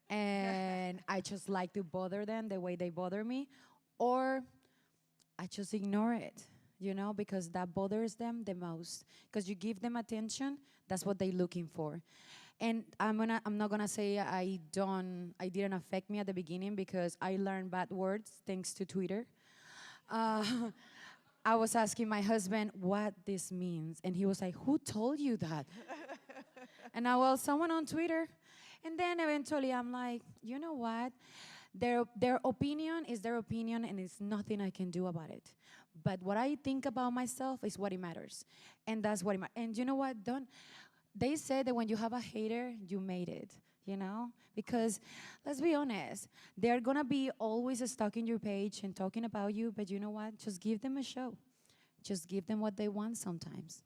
And I just like to bother them the way they bother me. Or I just ignore it, because that bothers them the most. Because you give them attention, that's what they're looking for. And I'm not gonna say it didn't affect me at the beginning because I learned bad words thanks to Twitter. I was asking my husband what this means, and he was like, "Who told you that?" And someone on Twitter. And then eventually I'm like, you know what? Their opinion is their opinion, and it's nothing I can do about it. But what I think about myself is what it matters, and that's what it matters. And you know what? They say that when you have a hater, you made it, Because let's be honest, they're gonna be always stalking your page and talking about you, but you know what? Just give them a show. Just give them what they want sometimes.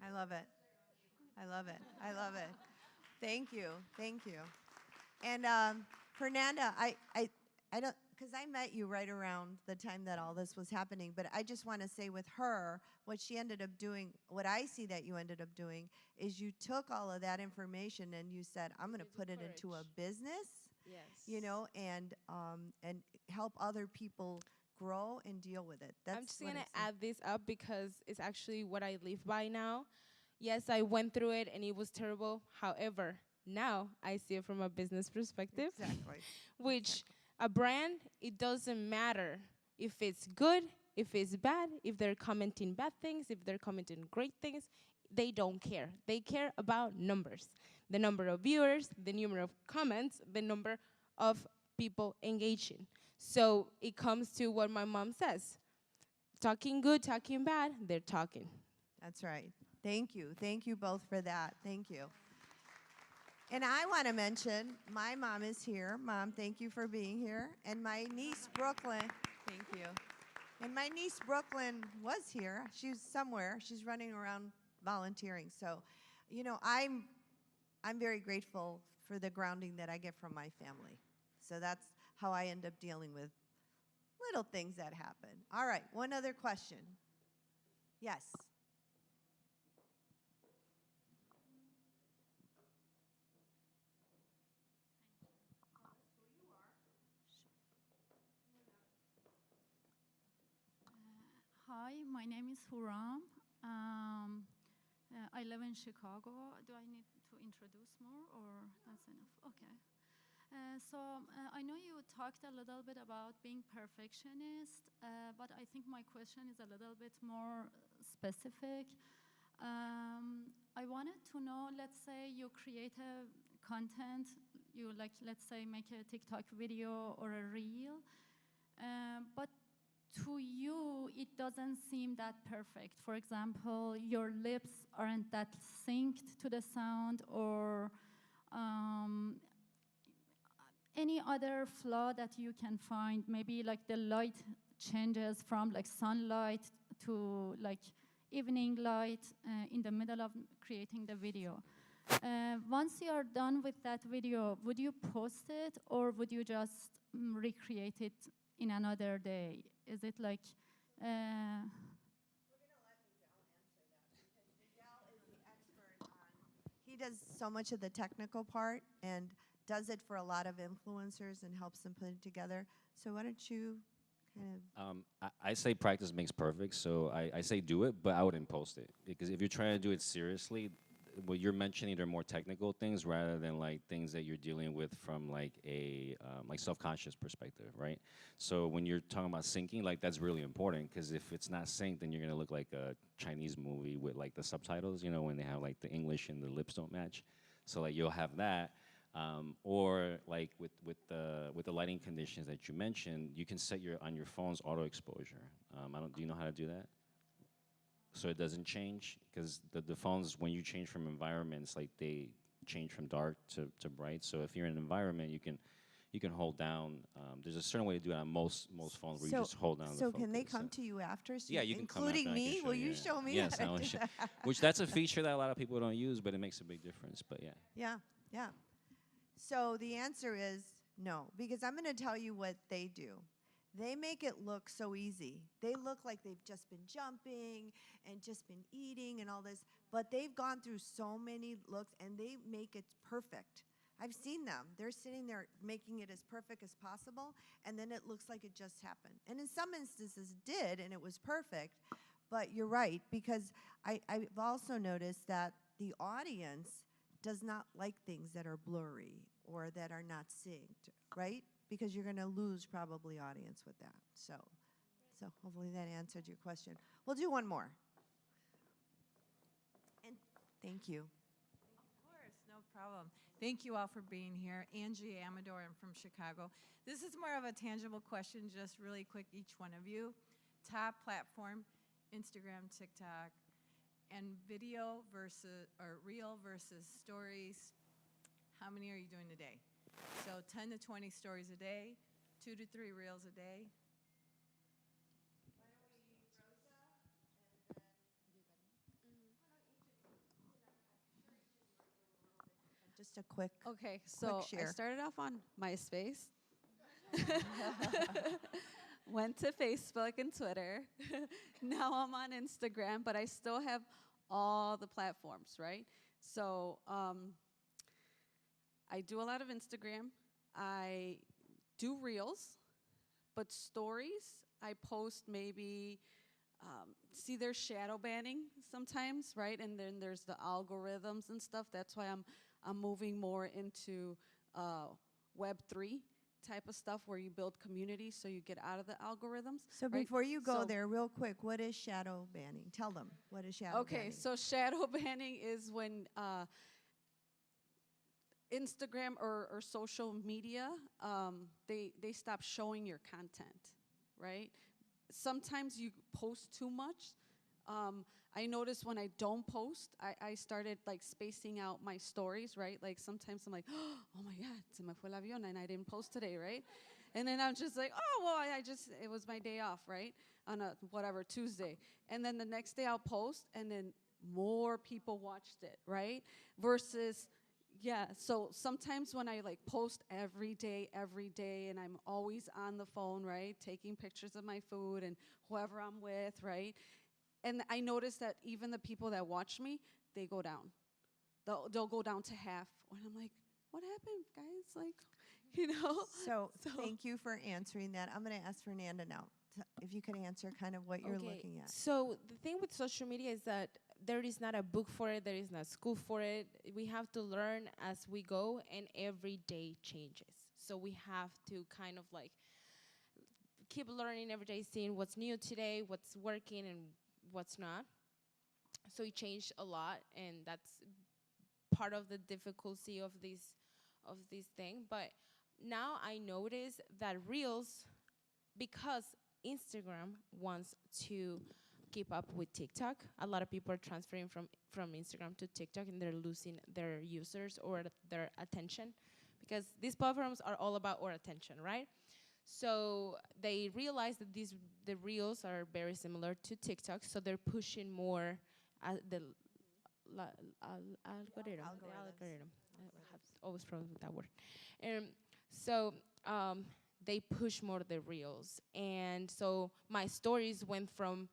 I love it. I love it. I love it. Thank you. Thank you. And Fernanda, I don't, because I met you right around the time that all this was happening, but I just want to say with her, what she ended up doing, what I see that you ended up doing is you took all of that information and you said, I'm going to put it into a business, Yes. and help other people grow and deal with it. That's I'm just what gonna it's- add this up because it's actually what I live by now. Yes, I went through it and it was terrible. However, now I see it from a business perspective, Exactly. which a brand, it doesn't matter if it's good, if it's bad, if they're commenting bad things, if they're commenting great things, they don't care. They care about numbers. The number of viewers, the number of comments, the number of people engaging. So it comes to what my mom says. Talking good, talking bad, they're talking. That's right. Thank you. Thank you both for that. Thank you. And I want to mention, my mom is here. Mom, thank you for being here. And my niece, Brooklyn, thank you. And my niece, Brooklyn, was here. She's somewhere. She's running around volunteering. So, I'm very grateful for the grounding that I get from my family. So that's how I end up dealing with little things that happen. All right, one other question. Yes. Hi, my name is Huram. I live in Chicago. Do I need to introduce more, or that's enough? Okay. I know you talked a little bit about being perfectionist, but I think my question is a little bit more specific. I wanted to know, let's say you create a content, you like, let's say make a TikTok video or a reel, but to you, it doesn't seem that perfect. For example, your lips aren't that synced to the sound, or any other flaw that you can find. Maybe like the light changes from like sunlight to like evening light in the middle of creating the video. Once you are done with that video, would you post it, or would you just recreate it in another day? Is it like, We're going to let Miguel answer that because Miguel is the expert on, he does so much of the technical part and does it for a lot of influencers and helps them put it together. So why don't you kind of... I say practice makes perfect, so I say do it, but I wouldn't post it. Because if you're trying to do it seriously, what you're mentioning are more technical things rather than like things that you're dealing with from like a like self-conscious perspective, right? So when you're talking about syncing, like that's really important, because if it's not synced, then you're gonna look like a Chinese movie with like the subtitles, you know, when they have like the English and the lips don't match. So like you'll have that. Or like with the lighting conditions that you mentioned, you can set on your phone's auto exposure. Do you know how to do that? So it doesn't change, because the phones, when you change from environments, like they change from dark to bright. So if you're in an environment, you can hold down. There's a certain way to do it on most phones where you just hold down. So the can they focus. come to you after? So Yeah, you can come after, including I can me. show Will you, you yeah. show me? Yes, how I to will do show. that? Which that's a feature that a lot of people don't use, but it makes a big difference. But yeah. Yeah, yeah. So the answer is no, because I'm going to tell you what they do. They make it look so easy. They look like they've just been jumping and just been eating and all this, but they've gone through so many looks and they make it perfect. I've seen them. They're sitting there making it as perfect as possible, and then it looks like it just happened. And in some instances it did, and it was perfect, but you're right, because I've also noticed that the audience does not like things that are blurry or that are not synced, right? Because you're going to lose probably audience with that. So hopefully that answered your question. We'll do one more. And thank you. Of course, no problem. Thank you all for being here. Angie Amador, I'm from Chicago. This is more of a tangible question, just really quick, each one of you. Top platform, Instagram, TikTok, and video versus, or reel versus stories. How many are you doing a day? So 10 to 20 stories a day, 2 to 3 reels a day. Just a quick. Okay, so I share. started off on MySpace. Went to Facebook and Twitter. Now I'm on Instagram, but I still have all the platforms, right? So I do a lot of Instagram. I do reels, but stories, I post maybe, see there's shadow banning sometimes, right? And then there's the algorithms and stuff. That's why I'm moving more into Web3 type of stuff where you build community so you get out of the algorithms. So right? before you go So- there, real quick, what is shadow banning? Tell them, what is shadow banning? Okay, so shadow banning is when Instagram or social media, they stop showing your content, right? Sometimes you post too much. I notice when I don't post, I started like spacing out my stories, right? Like sometimes I'm like, oh my God, se me fue el avión and I didn't post today, right? And then I'm just like, oh, well, it was my day off, right? On a whatever, Tuesday. And then the next day I'll post and then more people watched it, right? Versus, yeah, so sometimes when I like post every day, and I'm always on the phone, right? Taking pictures of my food and whoever I'm with, right? And I notice that even the people that watch me, they go down. They'll go down to half. And I'm like, what happened, guys? Like, you know? So thank you for answering that. I'm going to ask Fernanda now. if you could answer kind of what you're looking at. So the thing with social media is that there is not a book for it, there is not school for it. We have to learn as we go, and every day changes. So we have to kind of like keep learning every day, seeing what's new today, what's working and what's not. So it changed a lot, and that's part of the difficulty of this thing. But now I notice that Reels, because Instagram wants to keep up with TikTok, a lot of people are transferring from Instagram to TikTok, and they're losing their users or their attention, because these platforms are all about our attention, right? So they realize that the Reels are very similar to TikTok, so they're pushing more the algorithm. Algorithms. The algorithm. I have always problems with that word. So they push more the Reels, and so my stories went from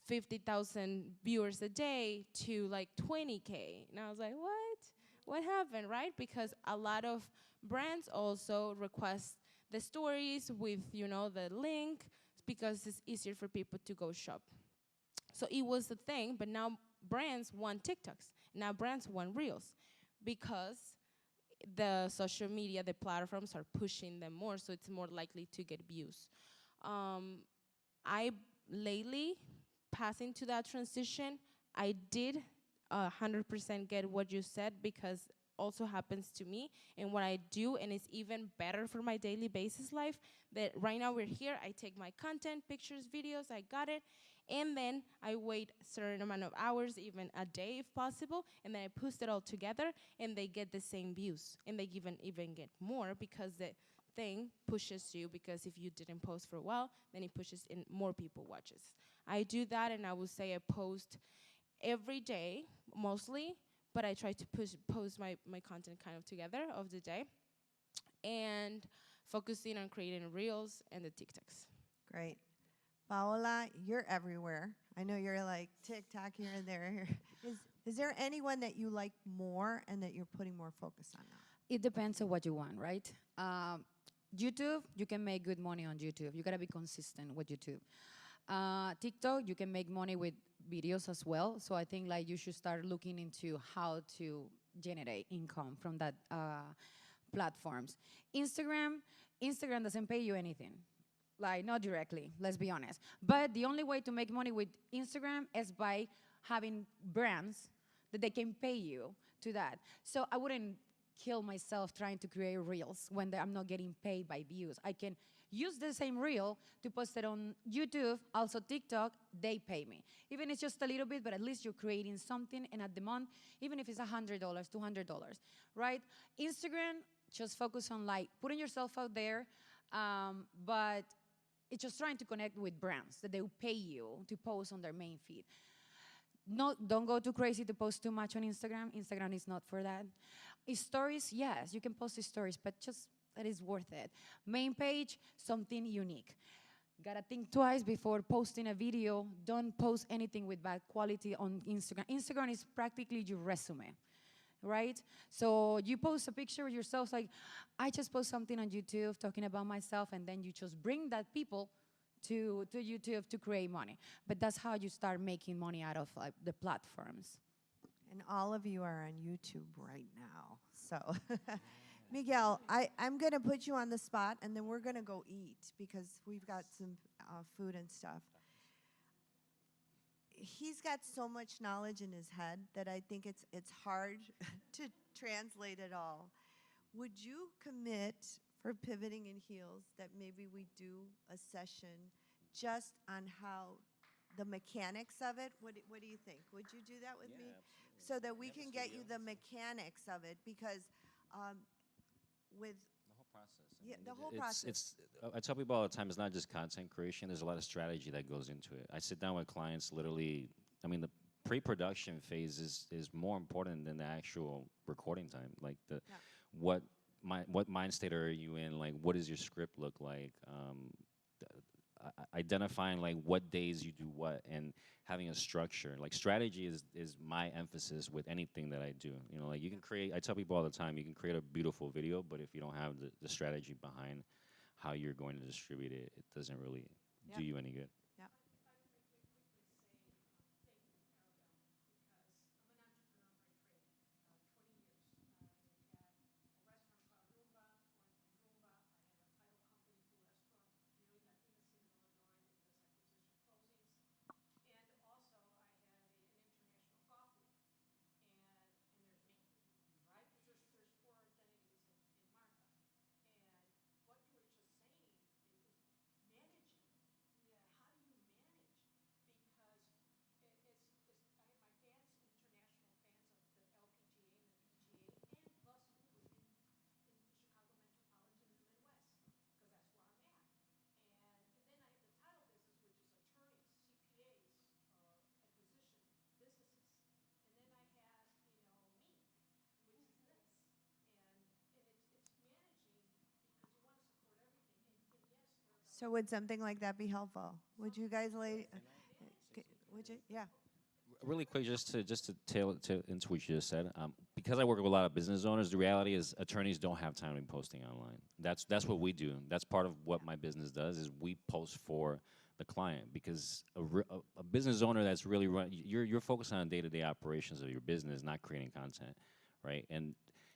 50,000 viewers a day to like 20K, and I was like, what happened, right? Because a lot of brands also request the stories with, you know, the link, because it's easier for people to go shop. So it was the thing, but now brands want TikToks. Now brands want Reels, because the social media, the platforms are pushing them more, so it's more likely to get views. I lately passing to that transition, I did 100% get what you said, because also happens to me and what I do, and it's even better for my daily basis life, that right now we're here, I take my content, pictures, videos, I got it, and then I wait a certain amount of hours, even a day if possible, and then I post it all together, and they get the same views, and they even get more, because the thing pushes you, because if you didn't post for a while, then it pushes in more people watches. I do that, and I would say I post every day, mostly, but I try to post my content kind of together of the day, and focusing on creating Reels and the TikToks. Great. Paola, you're everywhere. I know you're like TikTok here and there. Is there anyone that you like more and that you're putting more focus on now? It depends on what you want, right? YouTube, you can make good money on YouTube. You gotta be consistent with YouTube. TikTok, you can make money with videos as well. So I think like you should start looking into how to generate income from that platforms. Instagram doesn't pay you anything. Like, not directly, let's be honest. But the only way to make money with Instagram is by having brands that they can pay you to that. So I wouldn't kill myself trying to create reels when I'm not getting paid by views. I can use the same reel to post it on YouTube, also TikTok, they pay me. Even if it's just a little bit, but at least you're creating something, and at the month, even if it's $100, $200, right? Instagram, just focus on like putting yourself out there, but it's just trying to connect with brands that they will pay you to post on their main feed. No, don't go too crazy to post too much on Instagram. Instagram is not for that. Stories, yes, you can post stories, but just that is worth it. Main page, something unique. Gotta think twice before posting a video. Don't post anything with bad quality on Instagram. Instagram is practically your resume, right? So you post a picture of yourself, like, I just post something on YouTube talking about myself, and then you just bring that people to YouTube to create money. But that's how you start making money out of like the platforms. And all of you are on YouTube right now. So, Miguel, I'm going to put you on the spot, and then we're going to go eat because we've got some food and stuff. He's got so much knowledge in his head that I think it's hard to translate it all. Would you commit for Pivoting in Heels that maybe we do a session just on how the mechanics of it? What do you think? Would you do that with me? Absolutely. So that we can get you the mechanics of it, because with The whole process. Yeah, the whole process. I tell people all the time, it's not just content creation. There's a lot of strategy that goes into it. I sit down with clients literally, I mean, the pre-production phase is more important than the actual recording time. Like what mind state are you in? Like, what does your script look like? Identifying like what days you do what, and having a structure. Like, strategy is my emphasis with anything that I do. You know, like, you can create, I tell people all the time, you can create a beautiful video, but if you don't have the strategy behind how you're going to distribute it, it doesn't really Yep. do you any good. Yep. So would something like that be helpful? Would you guys would you? Yeah. Really quick, just to tail it into what you just said, because I work with a lot of business owners, the reality is attorneys don't have time to be posting online. That's what we do. That's part of what my business does is we post for the client because a business owner that's really you're focused on day-to-day operations of your business, not creating content, right? And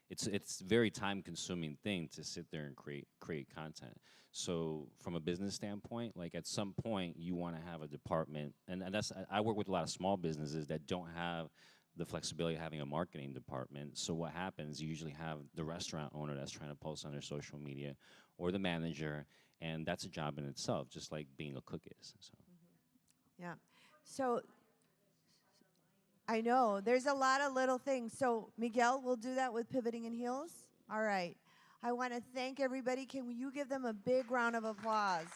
it's very time-consuming thing to sit there and create content. So from a business standpoint, like at some point you want to have a department, and that's I work with a lot of small businesses that don't have the flexibility of having a marketing department. So what happens? You usually have the restaurant owner that's trying to post on their social media, or the manager, and that's a job in itself, just like being a cook is. So. Yeah. So I know there's a lot of little things. So Miguel, we'll do that with pivoting and heels. All right. I want to thank everybody. Can you give them a big round of applause?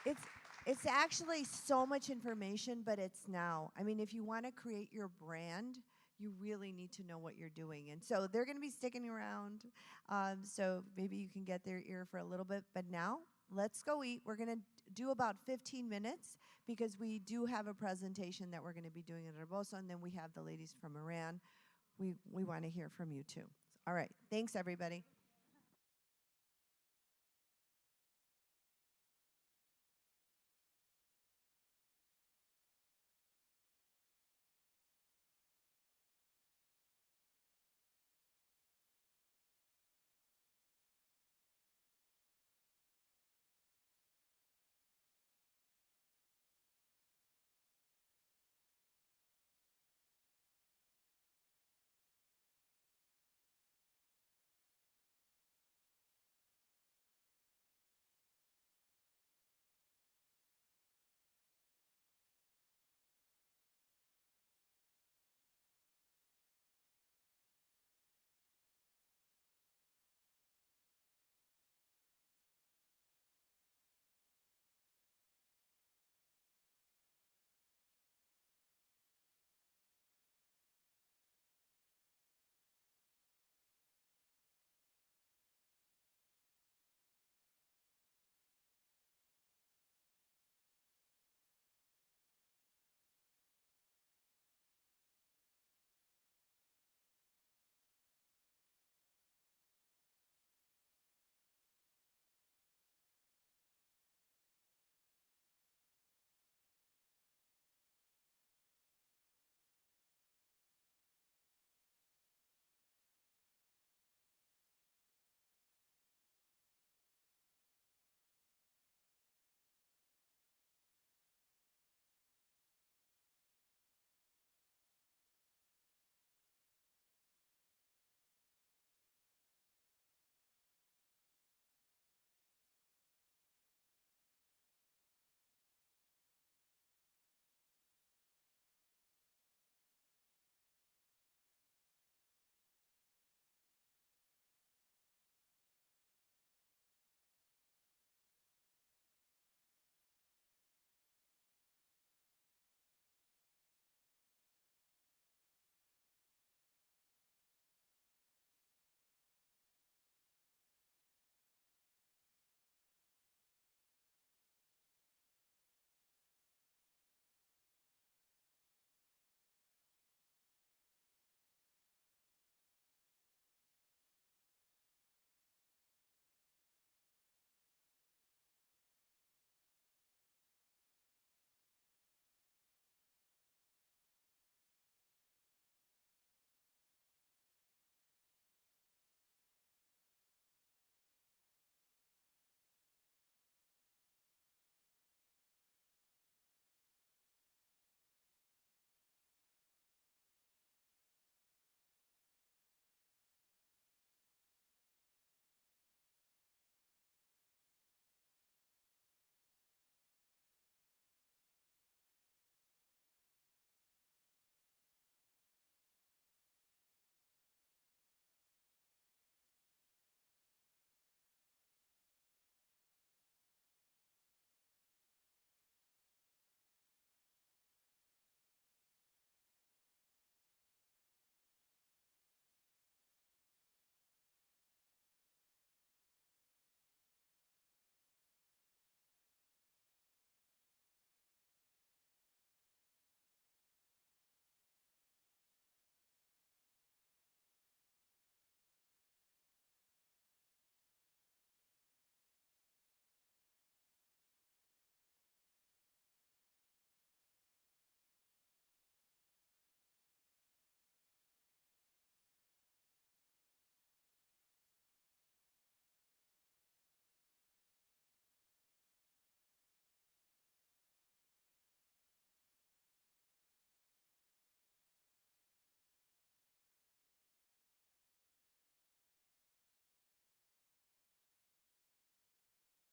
It's actually so much information, but it's now. I mean, if you want to create your brand, you really need to know what you're doing. And so they're going to be sticking around. So maybe you can get their ear for a little bit. But now, let's go eat. We're going to do about 15 minutes because we do have a presentation that we're going to be doing at Herboso, and then we have the ladies from Iran. We want to hear from you too. All right. Thanks, everybody.